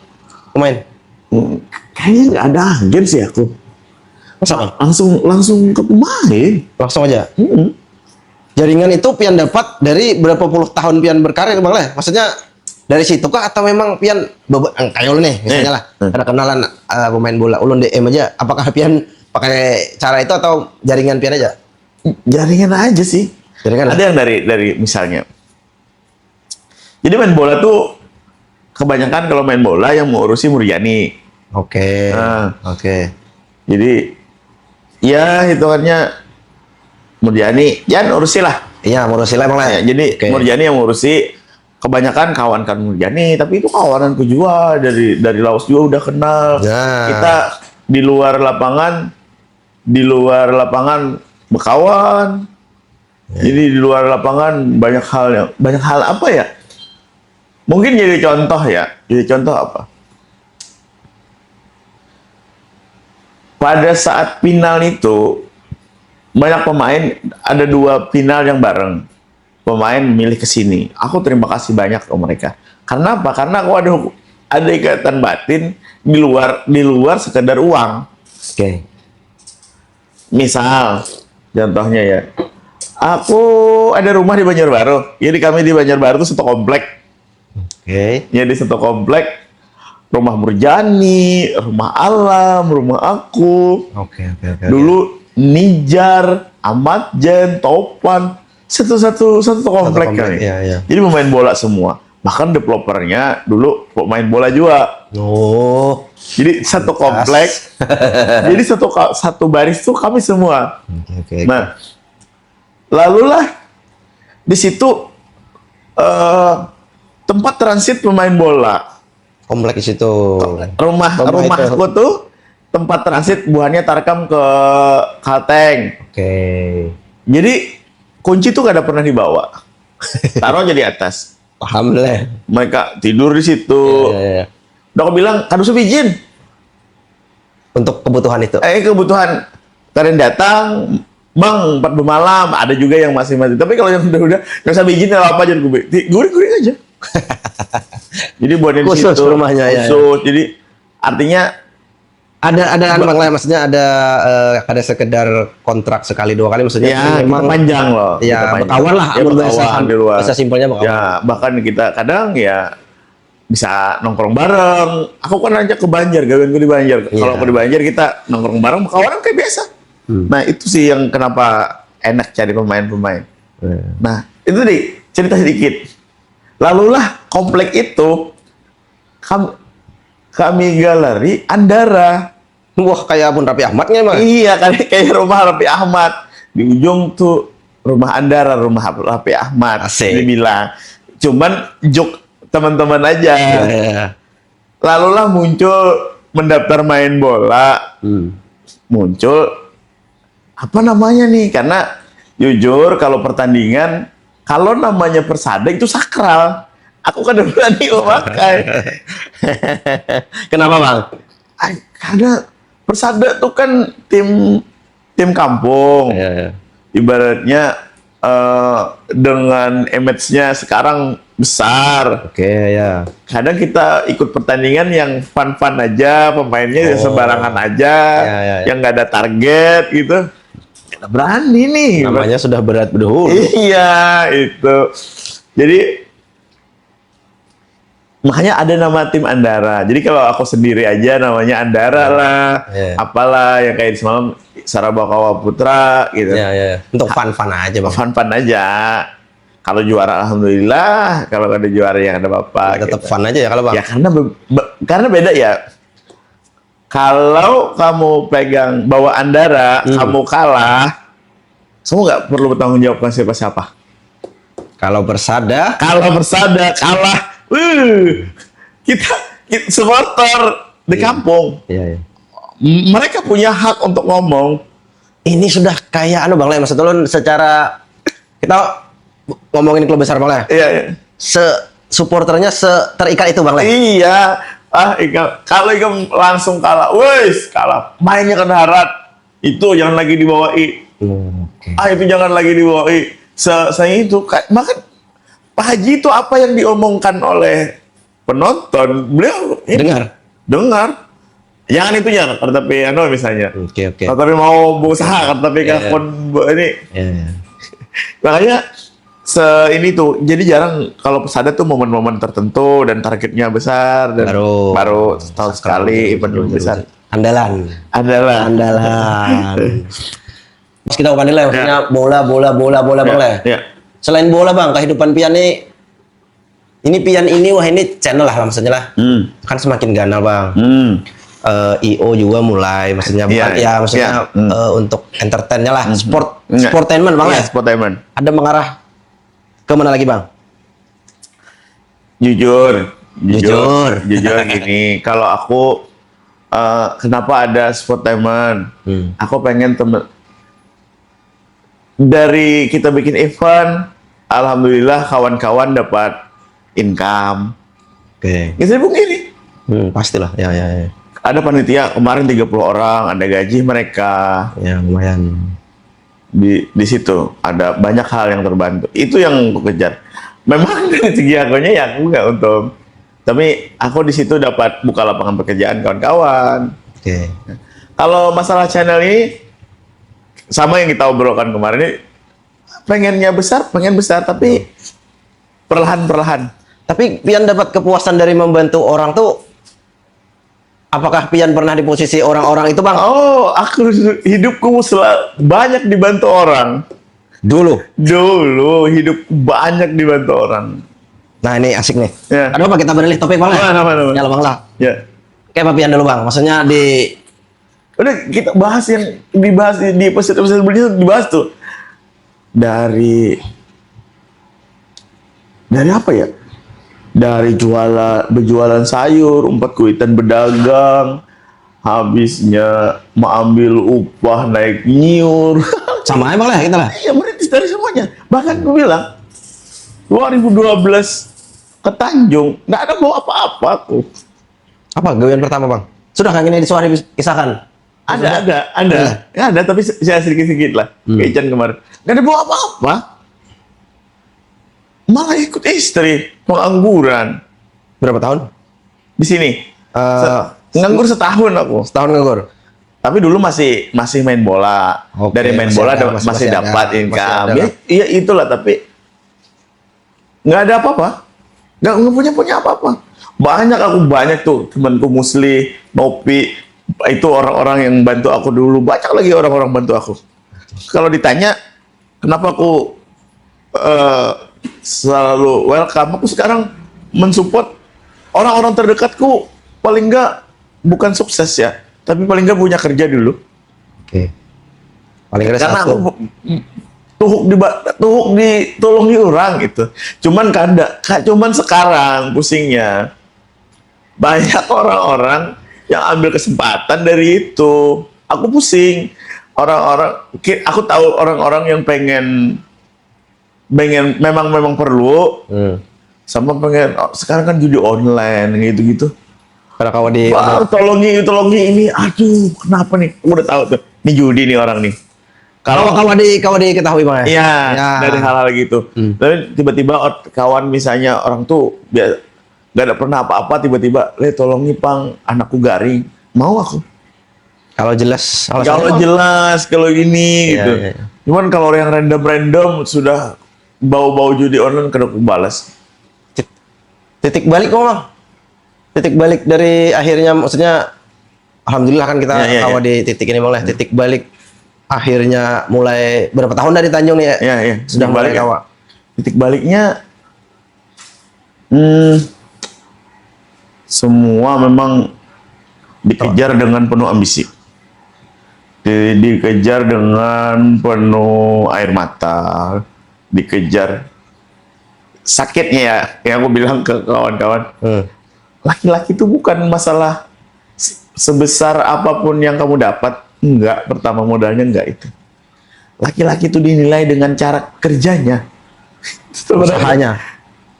Pemain? Kayaknya nggak ada agen sih aku. Masa? Langsung ke pemain. Langsung aja. Jaringan itu pian dapat dari berapa puluh tahun pian berkarir bang Leh? Maksudnya dari situ kah atau memang pian kayak lu nih misalnya lah ada kenalan pemain bola ulun DM aja, apakah pian pakai cara itu atau jaringan pian aja? Jaringan aja sih. Jaringan ada yang dari misalnya. Jadi main bola tuh kebanyakan kalau main bola yang mengurusi Murjani. Oke. Oke. Jadi ya hitungannya Murjani, jangan urusi lah. Iya, ngurusin lah bang Leh. Ya, jadi Murjani yang ngurusi, kebanyakan kawan kan Murjani, tapi itu kawananku juga dari Laos juga udah kenal. Ya. Kita di luar lapangan berkawan. Ya. Jadi di luar lapangan banyak hal apa ya? Mungkin jadi contoh ya. Jadi contoh apa? Pada saat final itu banyak pemain, ada 2 final yang bareng. Pemain milih ke sini. Aku terima kasih banyak ke mereka. Karena apa? Karena aku ada ikatan batin di luar sekedar uang. Oke. Misal, contohnya ya, aku ada rumah di Banjarbaru. Jadi kami di Banjarbaru itu satu komplek. Oke. Jadi satu komplek, rumah Murjani, rumah Alam, rumah aku. Oke. Dulu Nijar, Ahmad Jen, Topan, satu komplek kali. Iya. Jadi pemain bola semua. Bahkan developernya dulu pemain bola juga. Oh. Jadi satu komplek. Jadi satu baris tuh kami semua. Oke. Nah, lalulah di situ tempat transit pemain bola. Komplek di situ. Rumahku tuh tempat transit buahnya Tarkam ke Kalteng. Oke. Jadi kunci tuh gak ada pernah dibawa. Taruh aja di atas. Alhamdulillah. Mereka tidur di situ. Ya. Udah aku bilang, kado izin. Untuk kebutuhan itu. Kebutuhan. Kalian datang, Bang, 4 malam. Ada juga yang masih. Tapi kalau yang udah nggak usah izin, apa aja gue. Guring aja. Jadi buatin Khusus situ. rumahnya, ya. Khusus. Jadi artinya ada Bang lah, maksudnya ada sekedar kontrak sekali 2 kali, maksudnya ya, memang panjang loh. Ya, panjang. berkawan lah, Ya, berkawan di luar. Bisa simpelnya berkawan. Ya, bahkan kita kadang ya bisa nongkrong bareng. Aku kan ajak ke Banjar, gaweanku di Banjar. Kalau aku di Banjar kita nongkrong bareng, berkawan kayak biasa. Nah, itu sih yang kenapa enak cari pemain-pemain. Nah, itu nih, cerita sedikit. Lalulah komplek itu kami galeri Andara. Wah, kayak Bun Raffi Ahmadnya mah. Iya, kayak rumah Raffi Ahmad. Di ujung tuh rumah Andara, rumah Raffi Ahmad. Asik. Dibilang. Cuman joke teman-teman aja. Ya. Lalulah muncul mendaftar main bola. Muncul apa namanya nih? Karena jujur kalau pertandingan, kalau namanya Persada itu sakral. Aku kan udah berani memakai. Kenapa Bang? Karena Persada tuh kan tim kampung. Ya. Ibaratnya dengan image-nya sekarang besar. Oke, ya. Kadang kita ikut pertandingan yang fun-fun aja, pemainnya sembarangan aja, Ya. yang nggak ada target gitu. Kita berani nih. Namanya sudah berat berdahulu. Iya, itu. Jadi makanya ada nama tim Andara. Jadi kalau aku sendiri aja namanya Andara lah, apalah yang kayak semalam Sarabakawa Putra gitu. Ya. Untuk fun-fun aja Bang. Fun-fun aja. Kalau juara alhamdulillah, kalau ada juara yang ada bapak. Tetap gitu. fun aja ya kalau Bang. Ya karena beda ya. Kalau kamu pegang bawa Andara, kamu kalah, kamu nggak perlu bertanggung jawab ke siapa-siapa. Kalau Persada kalah, kita supporter di kampung. Iya. Mereka punya hak untuk ngomong. Ini sudah kayak Bang Le, maksud lu secara kita ngomongin klub besar Bang Le. Iya. Supporternya terikat itu Bang Le. Iya. Kalau Ikam langsung kalah, kalah. Mainnya ke darat. Itu jangan lagi dibawain. Itu jangan lagi dibawain. Saya itu, maka Pak Haji itu apa yang diomongkan oleh penonton, beliau dengar. Jangan itu ya, tapi misalnya. Oke. Tapi mau berusaha, tapi ini. Makanya ini tuh, jadi jarang kalau Persada tuh momen-momen tertentu dan targetnya besar dan baru setahun sekali event besar. Andalan. Mas kita bukan nilai, maksudnya bola Bang Le. Ya. Selain bola Bang, kehidupan Pian ini Pian ini wah ini channel lah maksudnya lah. Kan semakin ganal Bang. IO juga mulai, maksudnya bukan untuk entertainnya lah, sportainment Bang Le. Sportainment. Ada mengarah ke mana lagi Bang? Jujur gini, kalau aku kenapa ada sportainment? Aku pengen dari kita bikin event, alhamdulillah kawan-kawan dapat income. Oke. Ya sibuk ini. Pastilah, ya. Ada panitia kemarin 30 orang, ada gaji mereka. Ya lumayan. Di situ ada banyak hal yang terbantu. Itu yang aku kejar. Memang dari segi akunya ya aku nggak untung. Tapi aku di situ dapat buka lapangan pekerjaan kawan-kawan. Oke. Kalau masalah channel ini sama yang kita obrolkan kemarin ini, pengen besar tapi perlahan-perlahan. Tapi Pian dapat kepuasan dari membantu orang tuh, apakah Pian pernah di posisi orang-orang itu Bang? Oh, aku hidupku banyak dibantu orang. Dulu hidup banyak dibantu orang. Nah ini asik nih. Ya. Ada apa kita beralih topik Bang? Apa? Ya Bang lah. Ya. Kayak Pian dulu Bang, maksudnya udah kita bahas yang dibahas di episode sebelumnya, dibahas tuh dari apa ya? Dari berjualan sayur, 4 kuitan berdagang, habisnya mengambil upah naik nyiur. Sama emang lah kita lah. Iya, merintis dari semuanya. Bahkan gue bilang 2012 ke Tanjung nggak ada bawa apa-apa aku. Apa gawean pertama bang? Sudah kang ini disuari kisahkan. Ada, tapi saya sedikit-sedikit lah. Kayak Ican kemarin. Nggak ada bawa apa-apa. Malah ikut istri pengangguran. Berapa tahun? Di sini. Nganggur setahun aku. Setahun nganggur. Tapi dulu masih main bola. Oke, Dari main masih bola ada, masih ada, dapat masih income. ada. Iya itulah, tapi nggak ada apa-apa. Nggak punya apa-apa. Banyak tuh temanku Musli, Nopi, itu orang-orang yang bantu aku dulu. Banyak lagi orang-orang bantu aku. Kalau ditanya kenapa aku selalu welcome, aku sekarang mensupport orang-orang terdekatku. Paling nggak bukan sukses ya, tapi paling nggak punya kerja dulu. Oke. Paling kira Karena satu. aku tuhuk ditolongi orang gitu. Cuman cuman sekarang pusingnya banyak orang-orang yang ambil kesempatan dari itu. Aku pusing. Aku tahu orang-orang yang pengen memang perlu, sama pengen sekarang kan judi online gitu-gitu. Karena kau di Tolongi ini. Aduh, kenapa nih? Aku udah tahu tuh. Ini judi nih orang nih. Kalau kau diketahui bang ya? Iya, Ya. dari hal-hal gitu. Tapi tiba-tiba kawan misalnya orang tuh gak ada pernah apa-apa, tiba-tiba, tolongi pang, anakku garing. Mau aku. Kalau jelas. Kalau jelas, kalau ini Iya, gitu. iya. Cuman kalau yang random sudah bau-bau judi online kena aku balas. Titik balik kok bang. Titik balik dari akhirnya, maksudnya, alhamdulillah kan kita Iya. di titik ini bang lah. Titik balik akhirnya mulai berapa tahun dari Tanjung nih ya? Iya. Sudah mulai kawa. Titik baliknya, semua memang dikejar dengan penuh ambisi. Dikejar dengan penuh air mata, dikejar sakitnya ya, yang aku bilang ke kawan-kawan. Laki-laki itu bukan masalah sebesar apapun yang kamu dapat, enggak. Pertama modalnya enggak itu. Laki-laki itu dinilai dengan cara kerjanya,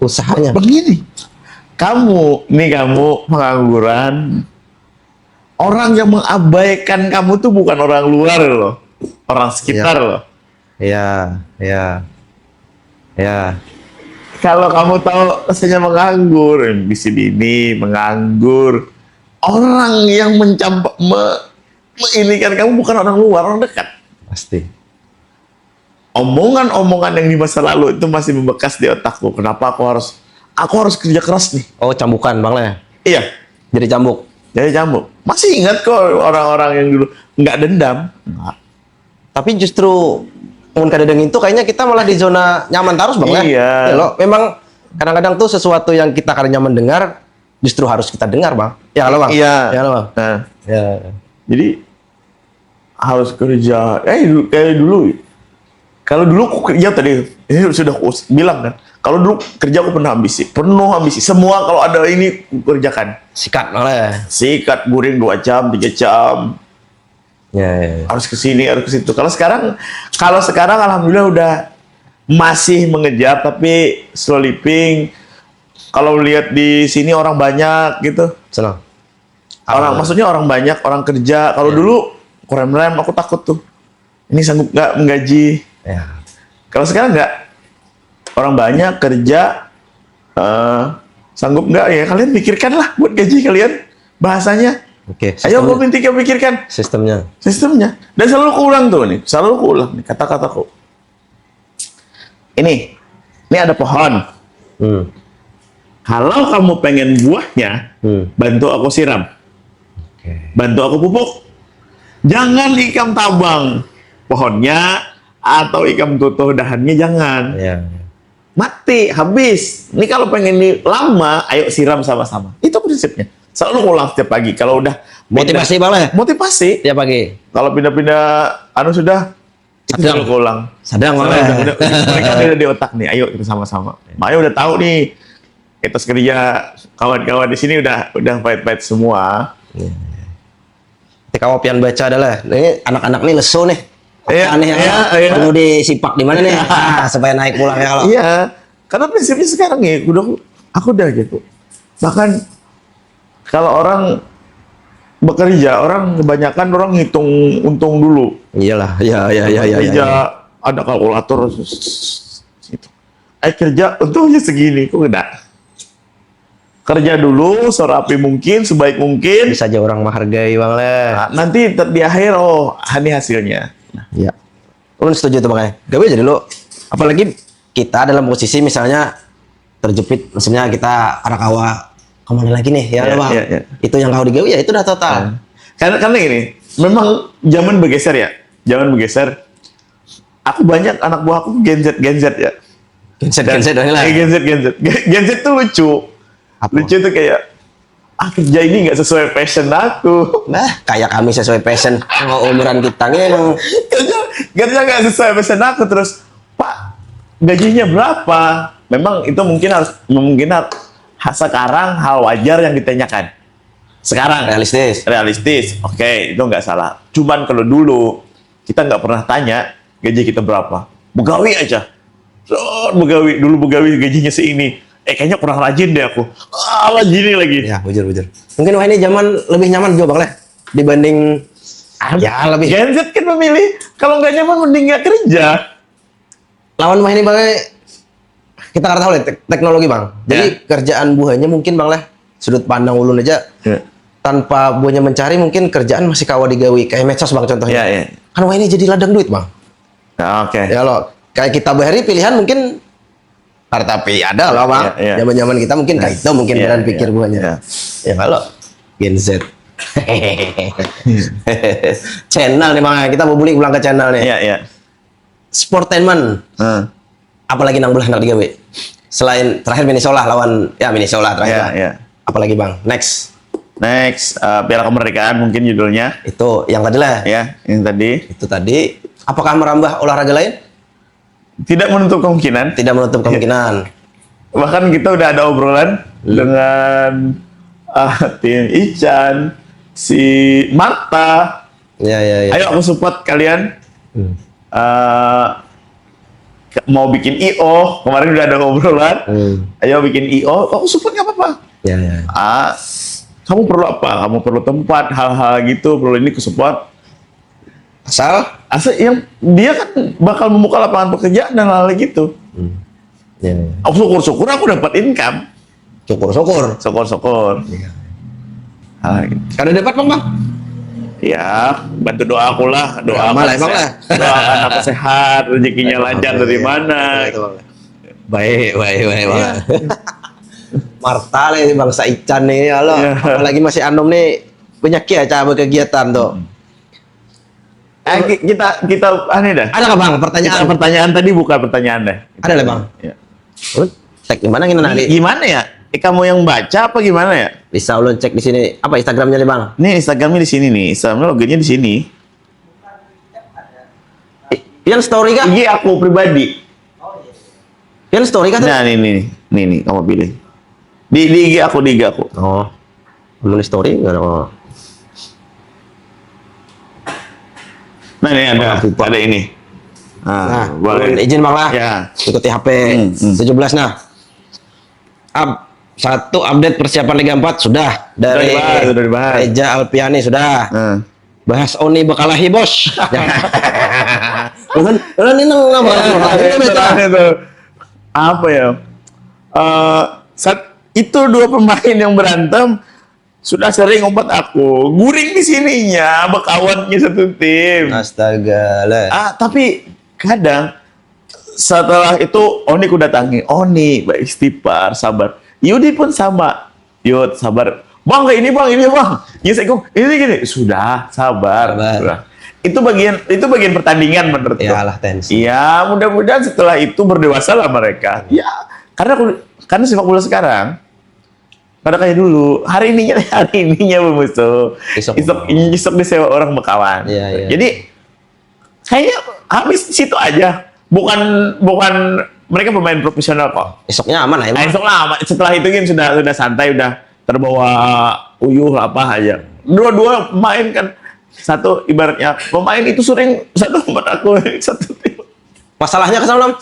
usahanya. Begini, kamu pengangguran, orang yang mengabaikan kamu tuh bukan orang luar loh, orang sekitar loh. Iya. Kalau kamu tahu rasanya menganggur, bisa ini menganggur, orang yang menginikan kamu bukan orang luar, orang dekat. Pasti. Omongan-omongan yang di masa lalu itu masih membekas di otakku. Kenapa aku harus kerja keras nih? Oh, cambukan bang lah ya? Iya, Jadi cambuk. jadi cambuk. Masih ingat kok orang-orang yang dulu nggak dendam. Nggak. Tapi justru mun kadang itu kayaknya kita malah di zona nyaman terus bang ya? Iya. Ya loh, memang kadang-kadang tuh sesuatu yang kita kadang nyaman dengar justru harus kita dengar bang. Ya lo bang. Iya. Ya lo bang. Nah, Ya. jadi harus kerja. Kayak dulu. Kalau dulu aku kerja tadi, ini sudah aku bilang kan. Kalau dulu kerja aku penuh ambisi. Semua kalau ada ini aku kerjakan. Sikat malah ya. Sikat guring 2 jam, 3 jam. Ya. Harus ke sini, harus ke situ. Kalau sekarang alhamdulillah udah masih mengejar, tapi slow living. Kalau lihat di sini orang banyak gitu. Senang. Maksudnya orang banyak, orang kerja. Kalau dulu rem aku takut tuh. Ini sanggup nggak menggaji? Ya. Kalau sekarang nggak. Orang banyak kerja, sanggup nggak ya? Kalian pikirkanlah buat gaji kalian. Bahasanya. Oke. Ayo pikirkan Sistemnya. Dan selalu kuulang tuh nih, nih kata-kataku. Ini ada pohon. Kalau kamu pengen buahnya, bantu aku siram, bantu aku pupuk. Jangan ikam tabang pohonnya atau ikam tutuh dahannya, jangan. Ya. Mati, habis. Ini kalau pengen ini lama, ayo siram sama-sama. Itu prinsipnya. Selalu ulang setiap pagi. Kalau udah Motivasi bang lah ya? motivasi. Tiap pagi. Kalau pindah-pindah sudah itu Sadang. selalu ulang. Sadang bang. Mereka udah di otak nih. Ayo kita sama-sama. Ayo udah tahu nih. Etos kerja kawan-kawan di sini udah pahit-pahit semua. Ketika wapian baca adalah ini anak-anak nih lesu nih. Iya, aneh ya, iya, kalau iya. perlu disipak di mana nih? Ah, supaya naik pulang ya kalau. Iya, karena prinsipnya sekarang ya, aku udah gitu. Bahkan kalau orang bekerja, orang kebanyakan orang hitung untung dulu. Iyalah, ya. Kerja ada kalkulator gitu. Kerja untungnya segini, kok enggak? Kerja dulu serapi mungkin, sebaik mungkin. Bisa aja orang menghargai bang leh. Nah, nanti di akhir, oh ini hasilnya. Iya. Ulun setuju tuh makanya. Gawe aja dulu. Apalagi kita dalam posisi misalnya terjepit, maksudnya kita arakawa kemana lagi nih ya, Iya, bang. iya, iya. Itu yang kau digawe ya itu udah total. Karena ini memang zaman bergeser ya, zaman bergeser. Aku banyak anak buah aku Gen Z ya. Genset lah. Gen Z tuh lucu. Apa? Lucu tuh kayak kerja ini nggak sesuai passion aku. Nah, kayak kami sesuai passion. Kalau umuran kita nih emang Kerja nggak sesuai passion aku, terus Pak gajinya berapa? Memang itu mungkin sekarang hal wajar yang ditanyakan. Sekarang realistis, oke, itu nggak salah. Cuman kalau dulu kita nggak pernah tanya gaji kita berapa, begawi aja. Begawi dulu, begawi gajinya seini. Kayaknya kurang rajin deh aku. Rajin lagi. ya bujur. Mungkin wah ini zaman lebih nyaman juga bang leh dibanding ya lebih. Gen Z kan memilih kalau nggak nyaman mending nggak kerja. Lawan mah ini bang leh, kita nggak tahu lah teknologi bang. Jadi kerjaan buahnya mungkin bang leh sudut pandang ulun aja. Tanpa buahnya mencari mungkin kerjaan masih kawa digawi kayak medsos bang contohnya. Iya. Kan wah ini jadi ladang duit bang. Oke. Ya lo kayak kita bahari pilihan mungkin tapi ada lah bang. Iya. Zaman kita mungkin kayak itu mungkin Iya, beran pikir iya. buahnya. Iya. Ya kalau Gen Z. Channel nih bang, kita mau beli ulang ke channel nih. Iya. Sportainment. Apalagi nang belah nak digawe. Selain terakhir Minnesota lawan Minnesota terakhir. Iya. Apalagi bang, next Piala Kemerdekaan mungkin judulnya. itu yang tadi lah. Ya, yang tadi. Itu tadi. Apakah merambah olahraga lain? Tidak menutup kemungkinan. Tidak menutup kemungkinan. Bahkan kita udah ada obrolan dengan tim Ican, si Marta. Ya. Ayo aku support kalian. Mau bikin IO, kemarin udah ada obrolan. Ayo bikin IO, aku support nggak apa-apa. Ya. Kamu perlu apa? Kamu perlu tempat, hal-hal gitu, perlu ini ke support. Asal yang dia kan bakal membuka lapangan pekerjaan dan hal-hal gitu. Ya. Syukur-syukur aku dapat income. Syukur-syukur. Hal gitu. Kada dapat bang? Ya, bantu doa aku lah, doa Malah emang lah. doakan aku sehat, rezekinya lancar dari mana. Baik. Marta nih bangsa Ican nih, halo. Ya. Apalagi masih anom nih penyakit aja berkegiatan tuh. Kita aneh dah. Ada nggak bang pertanyaan? Pertanyaan tadi bukan pertanyaan deh. Ada lah bang. Ya. Ulun cek di mana kita nanti? Gimana ya? Kamu yang baca apa gimana ya? Bisa ulun cek di sini. Apa Instagramnya nih bang? Nih Instagramnya di sini nih. Instagramnya logonya di sini. Yang story kah? IG aku pribadi. Yang story kah? Nah nih kamu pilih. Di IG aku. Oh, belum di story nggak ada. Nah ini ada ini. Nah, boleh. izin bang lah. Ya. Ikuti HP 17 nah. Satu update persiapan Liga 4 sudah dari Sudah dibahas. Reja Alpiani sudah. Bahas Oni Bekalahi bos. Ulun ini Apa ya? Saat itu dua pemain yang berantem sudah sering obat aku. Guring di sininya, bekawannya satu tim. Astaga lah. Tapi kadang setelah itu Oni ku datangi. Oni, istighfar, sabar. Yudi pun sama. Yud, sabar. Bang, ini bang. Ya saya ini gini. Sudah, sabar. Itu bagian pertandingan menurutku. Iyalah tensi. Iya, mudah-mudahan setelah itu berdewasa lah mereka. Ya, karena sepak bola sekarang pada kayak dulu, hari ininya bermusuh. Isok disewa orang bekawan. Iya. Jadi kayaknya habis di situ aja. Bukan mereka pemain profesional kok. Esoknya aman lah emang. Esok lah. Setelah itu kan sudah santai, udah terbawa uyuh apa aja. Dua-dua main kan Satu ibaratnya pemain itu sering satu tempat aku satu tim. Masalahnya ke sana?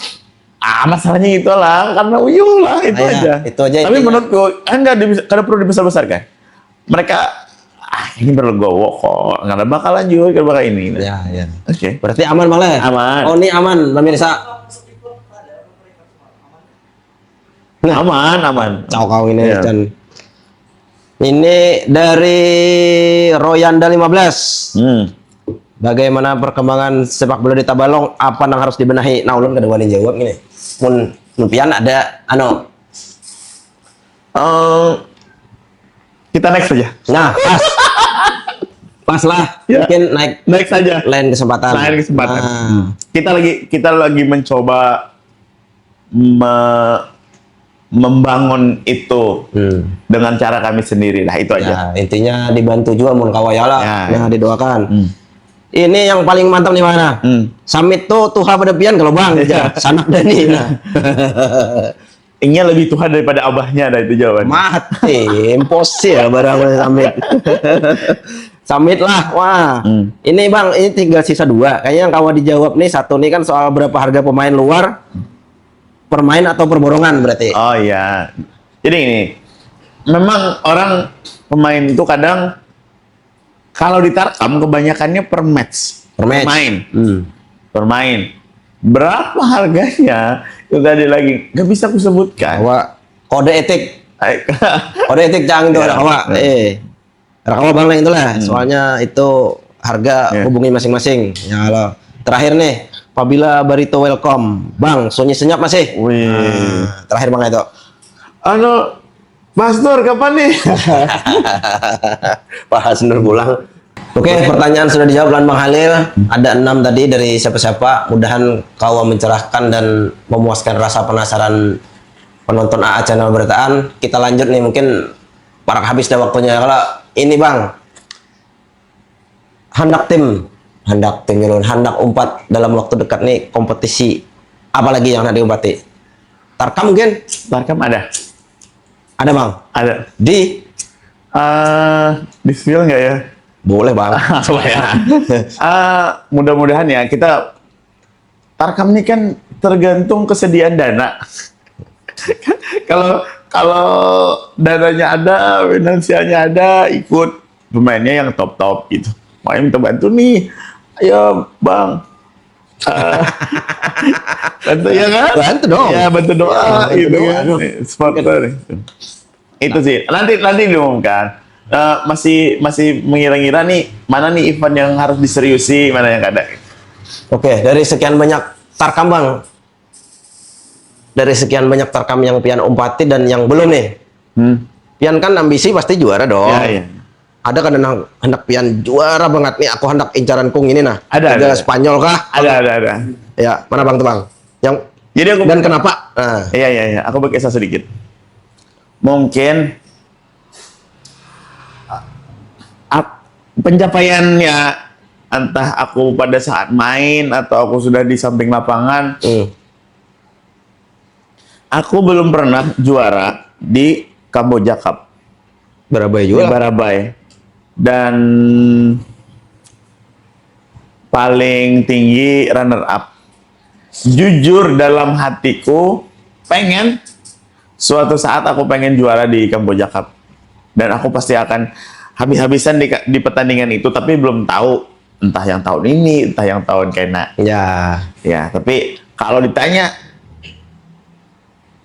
Masalahnya itulah karena uyuh lah itu aja. Itu aja. Tapi intinya. menurutku kada perlu dibesar-besarkan. Mereka ini berlegowo kok, nggak ada bakalan juga kalau bakal ini. Ya, ya. Oke. Berarti aman malah. Aman. Oh, ini aman, pemirsa. Nah, aman. Kau ini Iya. dan ini dari Royanda 15. Bagaimana perkembangan sepak bola di Tabalong? Apa yang harus dibenahi? Nah, ulun kedua jawab gini. Mun pian ada Kita next saja. Nah, pas lah. Ya. Mungkin Next saja. lain kesempatan. Nah. Kita lagi mencoba membangun itu dengan cara kami sendiri lah, itu aja. Ya, intinya dibantu juga mun kawayala. Ya, Nah, ya. didoakan. Ini yang paling mantap di mana? Summit tuh tuha pada pian kalau Bang. Ya. Sanak Dani. Nah. Ini lebih Tuhan daripada abahnya, ada itu jawaban. Mati, impossible barang Summit. Summit lah, wah. Ini Bang, ini tinggal sisa 2. Kayaknya yang kawan dijawab nih, satu nih kan soal berapa harga pemain luar, permain atau perborongan berarti. Oh iya. Jadi ini, memang orang pemain itu kadang kalau ditarkam kebanyakannya per match. Per match. Pemain. Hmm. Bermain. Berapa harganya? Itu tadi lagi nggak bisa aku sebutkan. Bahwa kode etik, kode etik jangan itu Ya. ada kawa. Ada kawa Bang lah itulah. Soalnya itu harga Ya. hubungi masing-masing. Ya Allah. Terakhir nih, apabila Barito welcome, Bang, Sunyi senyap masih. Wih. Nah, terakhir Bang itu. Mas Nur kapan nih? Pak Nur pulang. Oke, pertanyaan sudah dijawab oleh Bang Halil. Ada 6 tadi dari siapa-siapa. Mudahan kau mencerahkan dan memuaskan rasa penasaran penonton AA Channel Beritaan. Kita lanjut nih, mungkin parak habis dah waktunya. Kalau ini Bang, hendak tim Milun, hendak umpat dalam waktu dekat nih kompetisi. Apalagi yang hendak diumpati? Tarkam mungkin? Tarkam ada. Ada Bang? Ada. Di? Di spill nggak ya? Boleh Bang. Mudah-mudahan ya kita Tarkam ini kan tergantung kesediaan dana. Kalau dananya ada, finansialnya ada, ikut pemainnya yang top gitu. Makanya minta bantu nih, ayo Bang. Bantu ya kan? Bantu dong. Ya bantu doa Ya, bantu gitu doa, kan. aduh. Supporter. Itu sih. Nanti diumumkan. Masih mengira-ngira nih mana nih event yang harus diseriusi, mana yang ada. Oke, dari sekian banyak tarkam Bang. Dari sekian banyak tarkam yang pian umpati dan yang belum nih. Pian kan ambisi pasti juara dong. Ya, iya. Ada kan hendak pian juara banget nih. Aku hendak incaran kung ini nah. Ada. Liga Spanyol kah? Ada. Ya, mana Bang tuh Bang? Yang Jadi aku dan kenapa? Nah, Iya. Aku berkisah sedikit. Mungkin pencapaiannya entah aku pada saat main atau aku sudah di samping lapangan, aku belum pernah juara di Kamboja Cup. Barabai Di juga. Barabai. Dan paling tinggi runner up. Jujur dalam hatiku pengen suatu saat aku pengen juara di Kamboja Cup. Dan aku pasti akan habis-habisan di pertandingan itu, tapi belum tahu entah yang tahun ini, entah yang tahun kena. Ya, tapi kalau ditanya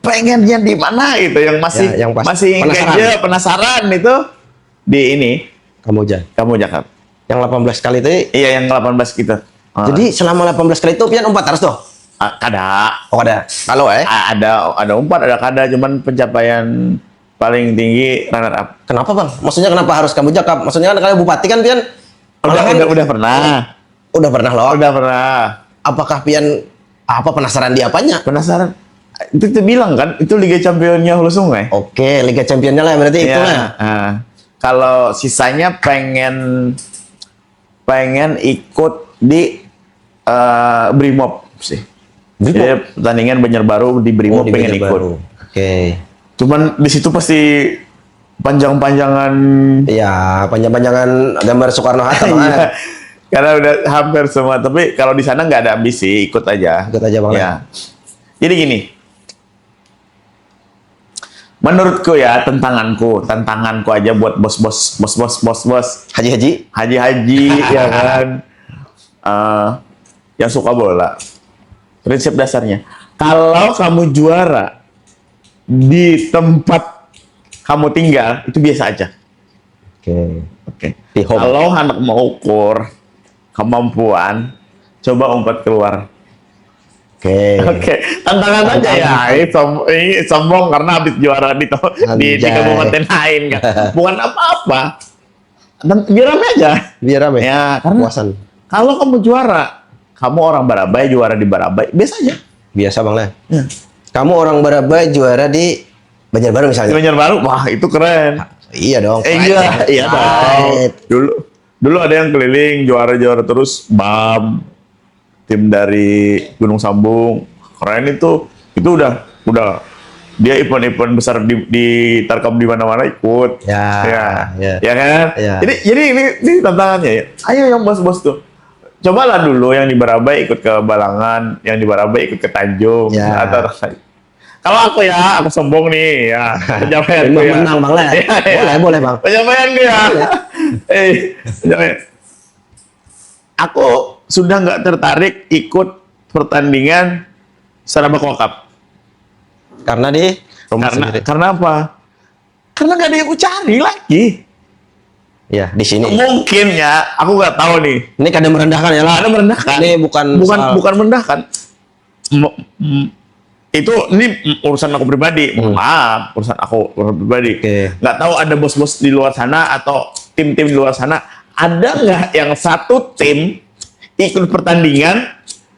pengennya di mana gitu, yang masih Ya, yang masih penasaran itu di ini Kamboja. Kamboja Cup. Yang 18 kali itu. Iya, yang 18 kita. Jadi selama 18 kali itu pian umpat terus tuh. Kada. Oh ada. Kalau Ada umpat, ada kada, cuman pencapaian paling tinggi runner up. Kenapa Bang? Maksudnya kenapa harus Kamboja Cup? Maksudnya kan kalau bupati kan pian Udah pernah. Udah pernah loh. Udah pernah. Apakah pian penasaran di apanya? Penasaran. Itu bilang kan, itu Liga Championnya Hulu Sungai. Oke, Liga Championnya lah berarti itu lah. Nah, kalau sisanya pengen ikut di Brimob sih. Jadi pertandingan Banjarbaru di Brimob pengen ikut. Oke. Cuman di situ pasti panjang-panjangan. Iya, panjang-panjangan gambar Soekarno Hatta Bang. Iya. Karena udah hampir semua. Tapi kalau di sana nggak ada ambisi, ikut aja. Ikut aja Bang. Ya. Jadi gini. Menurutku ya, tantanganku aja buat bos. Haji-haji. Haji ya kan. Yang suka bola. Prinsip dasarnya, kalau kamu juara di tempat kamu tinggal, itu biasa aja. Oke. Di home. Kalau anak mau ukur kemampuan, coba umpat keluar. Oke. Tantangan aja ya. Ini sombong karena habis juara di kabupaten lain kan. Bukan apa-apa. Biar rame aja. Biar rame. Ya, karena Puasan. kalau kamu juara, kamu orang Barabai juara di Barabai, biasa aja. Biasa Bang Le. Ya. Kamu orang Barabai juara di Banjarbaru misalnya. Banjarbaru, wah itu keren. Iya dong. Iya dong. Dulu ada yang keliling juara-juara terus BAM, tim dari Gunung Sambung, keren itu udah dia event-event besar di Tarkam di mana-mana ikut. Ya kan? Ya. Jadi ini tantangannya ya. Ayo yang bos-bos tuh. Cobalah dulu yang di Barabai ikut ke Balangan, yang di Barabai ikut ke Tanjung. Ya. Kalau aku sombong nih ya. Pencapaian Memang menang Bang Le. Boleh Bang. Pencapaian gue ya. Pencapaian. Aku sudah nggak tertarik ikut pertandingan Sarawak Cup. Karena Karena apa? Karena nggak ada yang aku cari lagi. Ya, di sini. Mungkin ya, aku nggak tahu nih. Ini kadang merendahkan ya lah. Ada merendahkan. Ini bukan merendahkan. Ini urusan aku pribadi. Maaf, urusan aku pribadi. Nggak tahu ada bos-bos di luar sana atau tim-tim di luar sana. Ada nggak yang satu tim ikut pertandingan,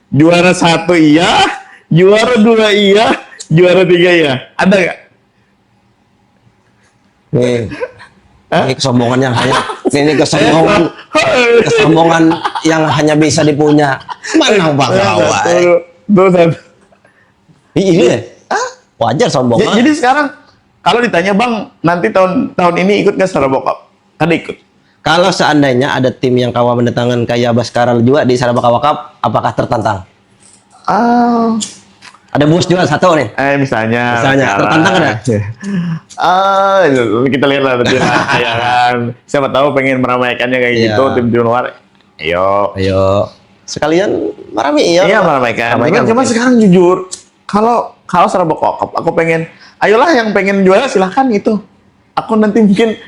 juara 1 iya, juara 2 iya, juara 3 iya? Ada nggak? Ini kesombongan yang hanya kesombongan yang hanya bisa dipunya. Mana Bang Awai? Ini ya? Wajar sombong. Jadi sekarang kalau ditanya Bang, nanti tahun ini ikut nggak Sarawak Cup? Kan ikut. Kalau seandainya ada tim yang kawa mendatangkan kayak Baskara juga di Sarawak Cup, apakah tertantang? Ada bos juga satu nih. Misalnya tertantang ada. Kita lihat lah nanti ya kan. Siapa tahu pengen meramaikannya kayak gitu tim-tim luar. Ayo. Sekalian meramai Iya meramaikan. Cuma sekarang jujur, kalau Sarawak Cup, aku pengen. Ayolah yang pengen juara silahkan itu. Aku nanti mungkin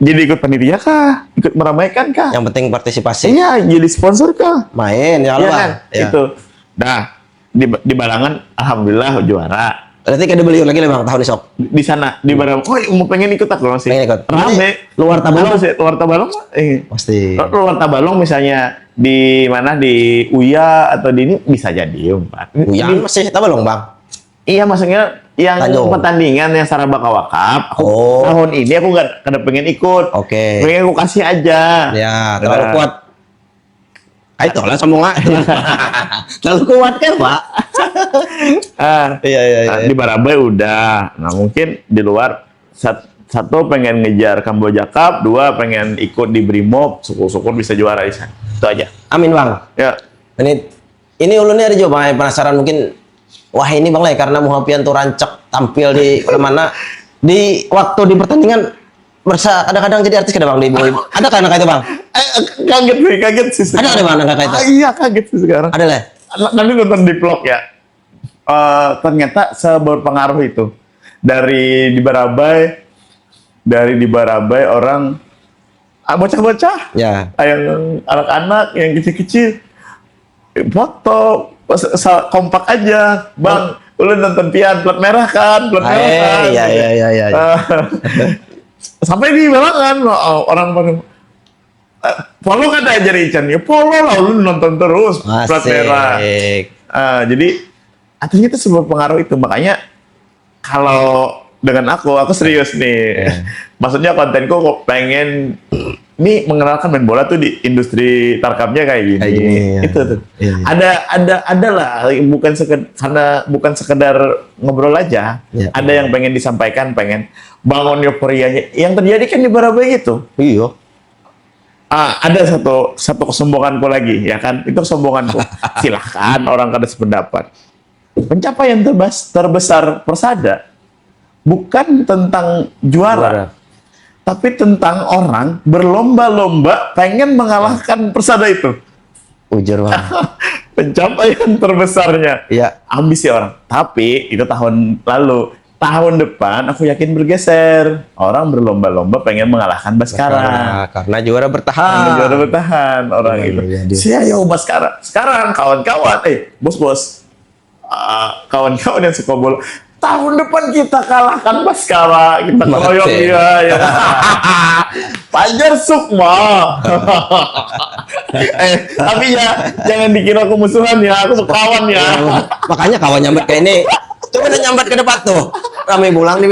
jadi ikut panitia kah? Ikut meramaikan kah? Yang penting partisipasi. Iya, jadi sponsor kah? Main ya Allah. Kan? Itu. Nah, di Balangan alhamdulillah juara. Berarti kan dibeli lagi Bang tahun esok. Di sana di Balangan. Mau pengen ikut aku masih. Pengen ikut. Rame. Luar Tabalong sih, luar Tabalong. Pasti. Luar Tabalong misalnya di mana di Uya atau di ini bisa jadi umpat. Uya masih Tabalong Bang. Iya, maksudnya yang pertandingan yang Sarawak Cup. Tahun ini aku nggak pengen ikut. Oke. Pengen aku kasih aja. Ya, terlalu kuat. Ayo lah sombong terlalu kuat kan Pak? Iya. Di Barabai udah. Nah mungkin di luar satu pengen ngejar Kamboja Cup, 2 pengen ikut di Brimob, syukur-syukur bisa juara di sana. Itu aja. Amin Bang. Ya. Ini ulunnya ada juga Bang, penasaran mungkin. Wah ini Bang Le, karena Muhafian tuh rancak tampil di mana di waktu di pertandingan kadang-kadang jadi artis kadang Bang di Boy. Ada kan kayak itu Bang? Kaget sih. Ada Bang kayak itu? Iya kaget sih sekarang. Ada lah. Nanti nonton di vlog ya. Ternyata seberpengaruh itu dari di Barabai orang bocah-bocah, ya, yang anak-anak yang kecil-kecil foto kompak aja Bang. Lu nonton pian plat merah kan? Iya. Sampai di Balangan orang pada follow kan aja Richan ya, follow lah, lu nonton terus plat merah. Jadi artinya itu sebuah pengaruh itu, makanya kalau dengan aku serius nih. Maksudnya kontenku kok pengen nih mengenalkan main bola tuh di industri tarkamnya kayak gini. Itu tuh. Ada lah, bukan sekedar ngobrol aja. Ada yang pengen disampaikan, pengen bangun euforianya. Yang terjadi kan ibarat begitu. Iya. Ada satu kesombonganku lagi, ya kan? Itu kesombonganku. Silahkan orang kada sependapat. Pencapaian terbesar Persada bukan tentang juara, tapi tentang orang berlomba-lomba pengen mengalahkan Persada itu. Ujar bang. Pencapaian terbesarnya. Iya. Ambisi orang. Tapi itu tahun lalu. Tahun depan aku yakin bergeser. Orang berlomba-lomba pengen mengalahkan Baskara. Karena juara bertahan. Karena juara bertahan orang itu. Saya yo Baskara. Sekarang kawan-kawan, bos-bos, kawan-kawan yang suka bola. Tahun depan kita kalahkan Baskara, kita keroyok dia. Ya. Fajar Sukma. Tapi ya jangan dikira aku musuhan ya, aku kawan ya. Makanya kawan nyambat kayak ini. Coba nyambat ke depan tuh. Ramai pulang di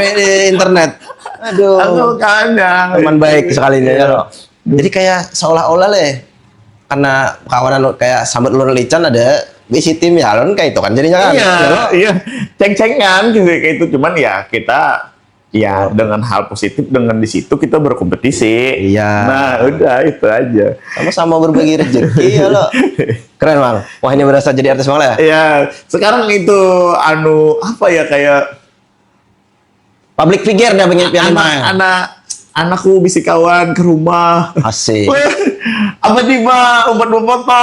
internet. Aduh. Aku kandang. Teman baik sekali dia loh. Jadi kayak seolah-olah karena kawanan kayak sambat ulun lican ada bisi tim ya kan kayak itu kan jadinya kan. Iya. Ceng-cengan gitu kayak itu, cuman ya kita dengan hal positif, dengan di situ kita berkompetisi. Iya. Nah, udah itu aja. Sama-sama berbagi rezeki ya lo. Keren bang. Wah ini berasa jadi artis malah ya. Iya. Sekarang itu apa ya kayak Public figure dah pengen anakku bisi kawan ke rumah. Asik. Apa tiba umpat foto.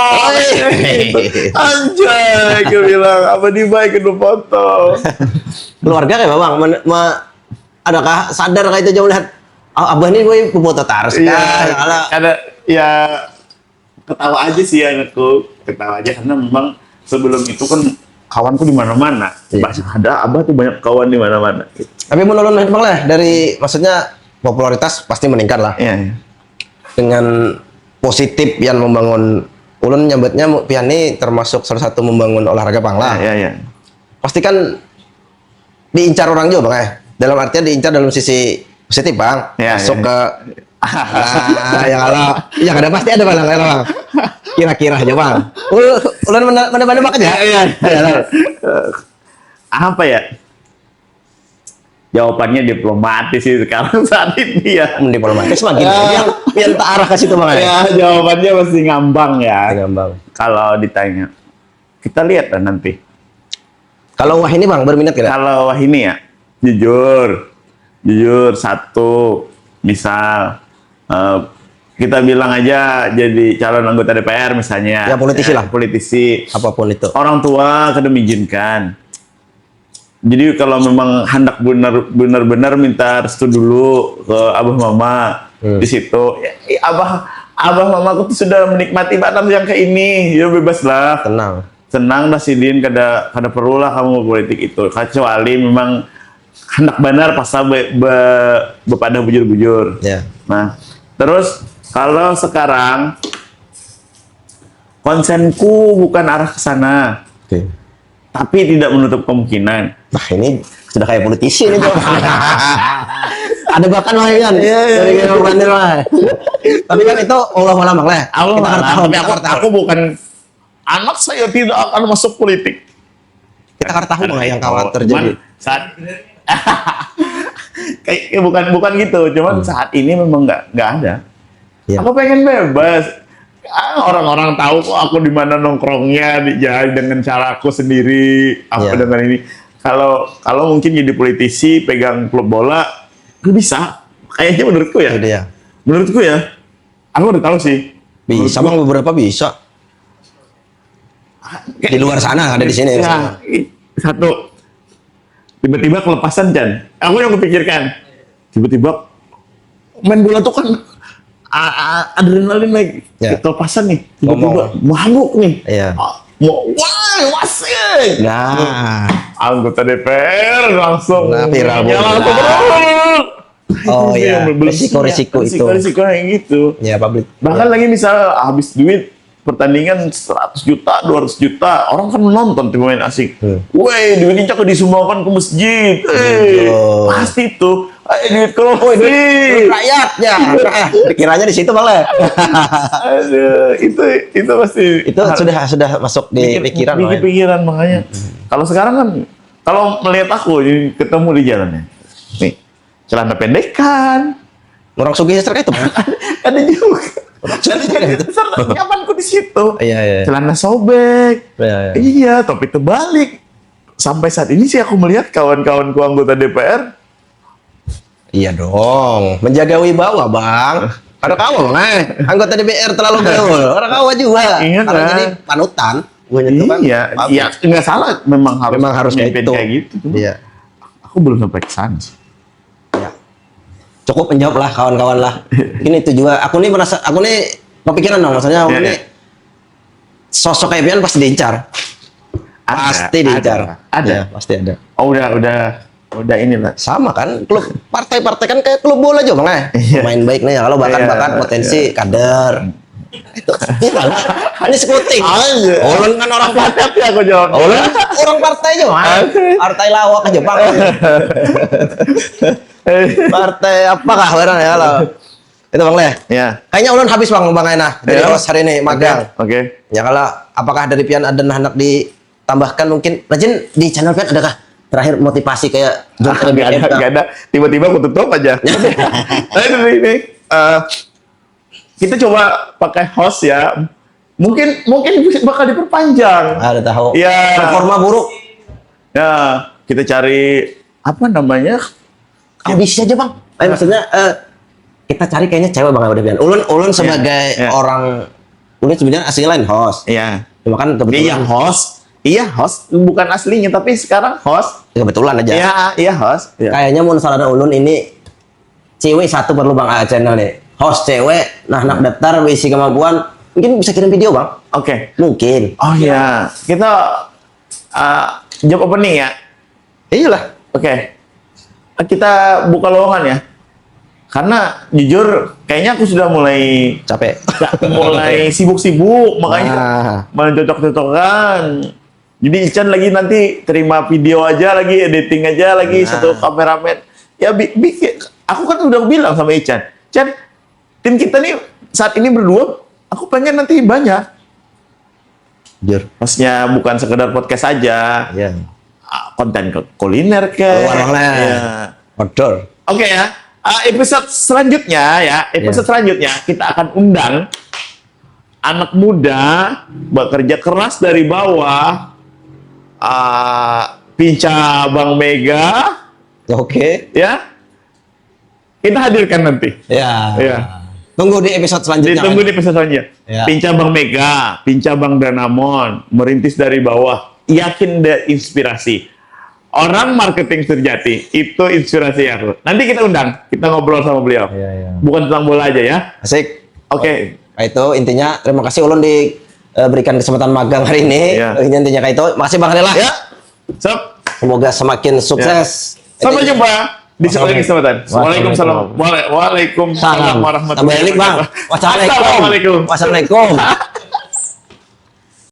Anjay, gue bilang apa tiba ikut foto. Keluarga kayak bang, adakah sadar kayak itu jauh lihat abah ini gue foto terus Iya, ada ya ketawa aja sih anakku, ketawa aja karena memang sebelum itu kan kawanku di mana-mana. Ada abah tuh banyak kawan di mana-mana. Tapi menurut bang lah dari maksudnya popularitas pasti meningkat lah. Iya. Dengan positif yang membangun ulun nyambutnya pian ini termasuk salah satu membangun olahraga pang lah. Iya. Pasti kan diincar orang juga bang ya. Dalam artian diincar dalam sisi positif bang. Masuk ke yang kalau yang ada pasti ada bang kira-kira aja bang. Ulun mana bak aja. Iya. Apa ya? Jawabannya diplomatis sih sekarang saat ini ya. Diplomatis makin biar tak arah ke situ bang. Ya, jawabannya pasti ngambang ya. Ngambang. Kalau ditanya, kita lihat lah nanti. Kalau wah ini bang berminat tidak? Kalau wah ini ya, jujur satu, misal kita bilang aja jadi calon anggota DPR misalnya. Ya politisi lah. Politisi. Apapun itu. Orang tua kada mengizinkan. Jadi kalau memang hendak benar-benar minta restu dulu ke abah mama di situ. Ya, abah mamaku tuh sudah menikmati Batam yang kayak ini. Ya bebas lah. Senang dah sidin kada perlu lah kamu politik itu. Kecuali memang hendak benar pasal bepada bujur-bujur. Ya. Nah, terus kalau sekarang konsenku bukan arah ke sana. Oke. Tapi tidak menutup kemungkinan. Nah ini sudah kayak politisi nih bang. Ada bahkan lah kan. Tapi kan itu Allah malam bang lah. Aku bukan anak saya tidak akan masuk politik. Kita harus tahu bang yang kawan terjadi. Saat kayak bukan gitu. Cuman saat ini memang nggak ada. Ya. Aku pengen bebas. Orang-orang tahu kok aku di mana nongkrongnya dengan cara aku sendiri dengan ini. Kalau mungkin jadi politisi pegang klub bola bisa kayaknya menurutku ya. Menurutku ya. Aku udah tahu sih. Bisa bang beberapa bisa. Di luar sana ada di sini. Ya, satu tiba-tiba kelepasan Chan. Aku yang kepikirkan tiba-tiba main bola tuh kan adrenalin naik, kelepasan nih, tiba-tiba mabuk nih. Iya. Wah, wasik. Nah, anggota DPR langsung. Viral. Oh iya. Risiko yang gitu. Ya publik. Bahkan lagi misal habis duit pertandingan 100 juta, 200 juta, orang kan menonton tim main asing. Weh, duitnya disumbangkan ke masjid. Pasti tuh. Duit korupsi. Rakyatnya. Pikirannya di situ malah. Aduh, itu pasti. Itu sudah masuk di pikiran. Di pikiran makanya. Kalau sekarang kan, kalau melihat aku ketemu di jalannya, nih, celana pendekan. Orang sugih itu Bang. Ada juga. Ada juga gitu. Nyamanku di situ. Iya, iya. Celana sobek. Iya, iya. Iya, topi terbalik. Sampai saat ini sih aku melihat kawan-kawanku anggota DPR. Iya dong, menjaga wibawa Bang. Ada kamu anggota DPR terlalu gaul. Orang kamu juga. Iya, Karena kan? jadi panutan. Iya, iya, nggak salah. Memang Memang harus kayak memimpin itu. kayak gitu. Cuma Iya. aku belum sampai ke sana sih. Ya. Cukup menjawab lah kawan-kawan lah. Ini itu juga. Aku nih kepikiran dong. Maksudnya aku Iya, nih sosok kayak Pian pasti diincar. Pasti diincar. Ada. Ya, pasti ada. Oh, udah inilah. Sama kan, klub partai-partai kan kayak klub bola juga Bang. Iya. Main baik nih ya. Kalau bakat-bakat Iya, potensi kader. Itu ini skuting. Ulun kan orang partai. Tapi aku jawab. Ulun orang partai aja Bang. Partai lawak aja Bang. Partai apakah barang ya lo? Itu Bang Le. Ya. Kayaknya ulun habis Bang Aina dari Ya. host hari ini magang. Oke. Ya kalau apakah dari Pian ada hendak ditambahkan mungkin Rajin di channel Pian adakah terakhir motivasi kayak Nggak ada. Tiba-tiba aku tutup aja. Nah, ini. Kita coba pakai host ya. Mungkin bakal diperpanjang. Ada tahu. Ya. Performa buruk. Ya, kita cari apa namanya? Audisi aja Bang. Maksudnya kita cari kayaknya cewek Bang udah Pian. Ulun sebagai ya. orang ulun sebenarnya aslinya lain host. Iya. Cuma kan Iya, kebetulan host. Iya, host. Bukan aslinya, tapi sekarang host. kebetulan aja. Iya, host. Iya. Kayaknya mau salah ulun ini cewek satu perlu Bang channel nih. Host cewek, nah anak daftar isi kemampuan, mungkin bisa kirim video Bang. Oke. Mungkin. Oh iya, kita job opening ya. Iyalah. Oke. Kita buka lowongan ya. Karena jujur kayaknya aku sudah mulai Capek. sibuk-sibuk, makanya Ah. mencocok-cocokkan. Jadi Ican lagi nanti terima video aja lagi, editing aja lagi, satu kameramen. Ya bikin. Aku kan udah bilang sama Ican, Chan, tim kita nih saat ini berdua, aku pengen nanti banyak. Jujur. Maksudnya bukan sekedar podcast aja, Iya. konten kuliner ke. Keluar lah. Ya. Odol. Oke ya, episode selanjutnya kita akan undang anak muda bekerja keras dari bawah, Pinca Bang Mega, Oke. ya. Kita hadirkan nanti. Ya. Ya. Tunggu di episode selanjutnya. Ditunggu di episode selanjutnya. Ya. Pinca Bang Mega, Pinca Bang Danamon, merintis dari bawah, yakin dan inspirasi. Orang marketing sejati itu inspirasi aku. Nanti kita undang, kita ngobrol sama beliau. Iya, iya. Bukan tentang bola aja ya. Asik. Oke. Nah, itu intinya terima kasih ulun diberikan kesempatan magang hari ini. Iya. Ini intinya kayak itu. Makasih Bang Adela. Ya. Sob, Semoga semakin sukses. sampai jumpa di lain kesempatan. Waalaikumsalam. Waalaikumsalam warahmatullahi Balik Bang. wabarakatuh. Wassalamualaikum. Assalamualaikum. Wassalamualaikum.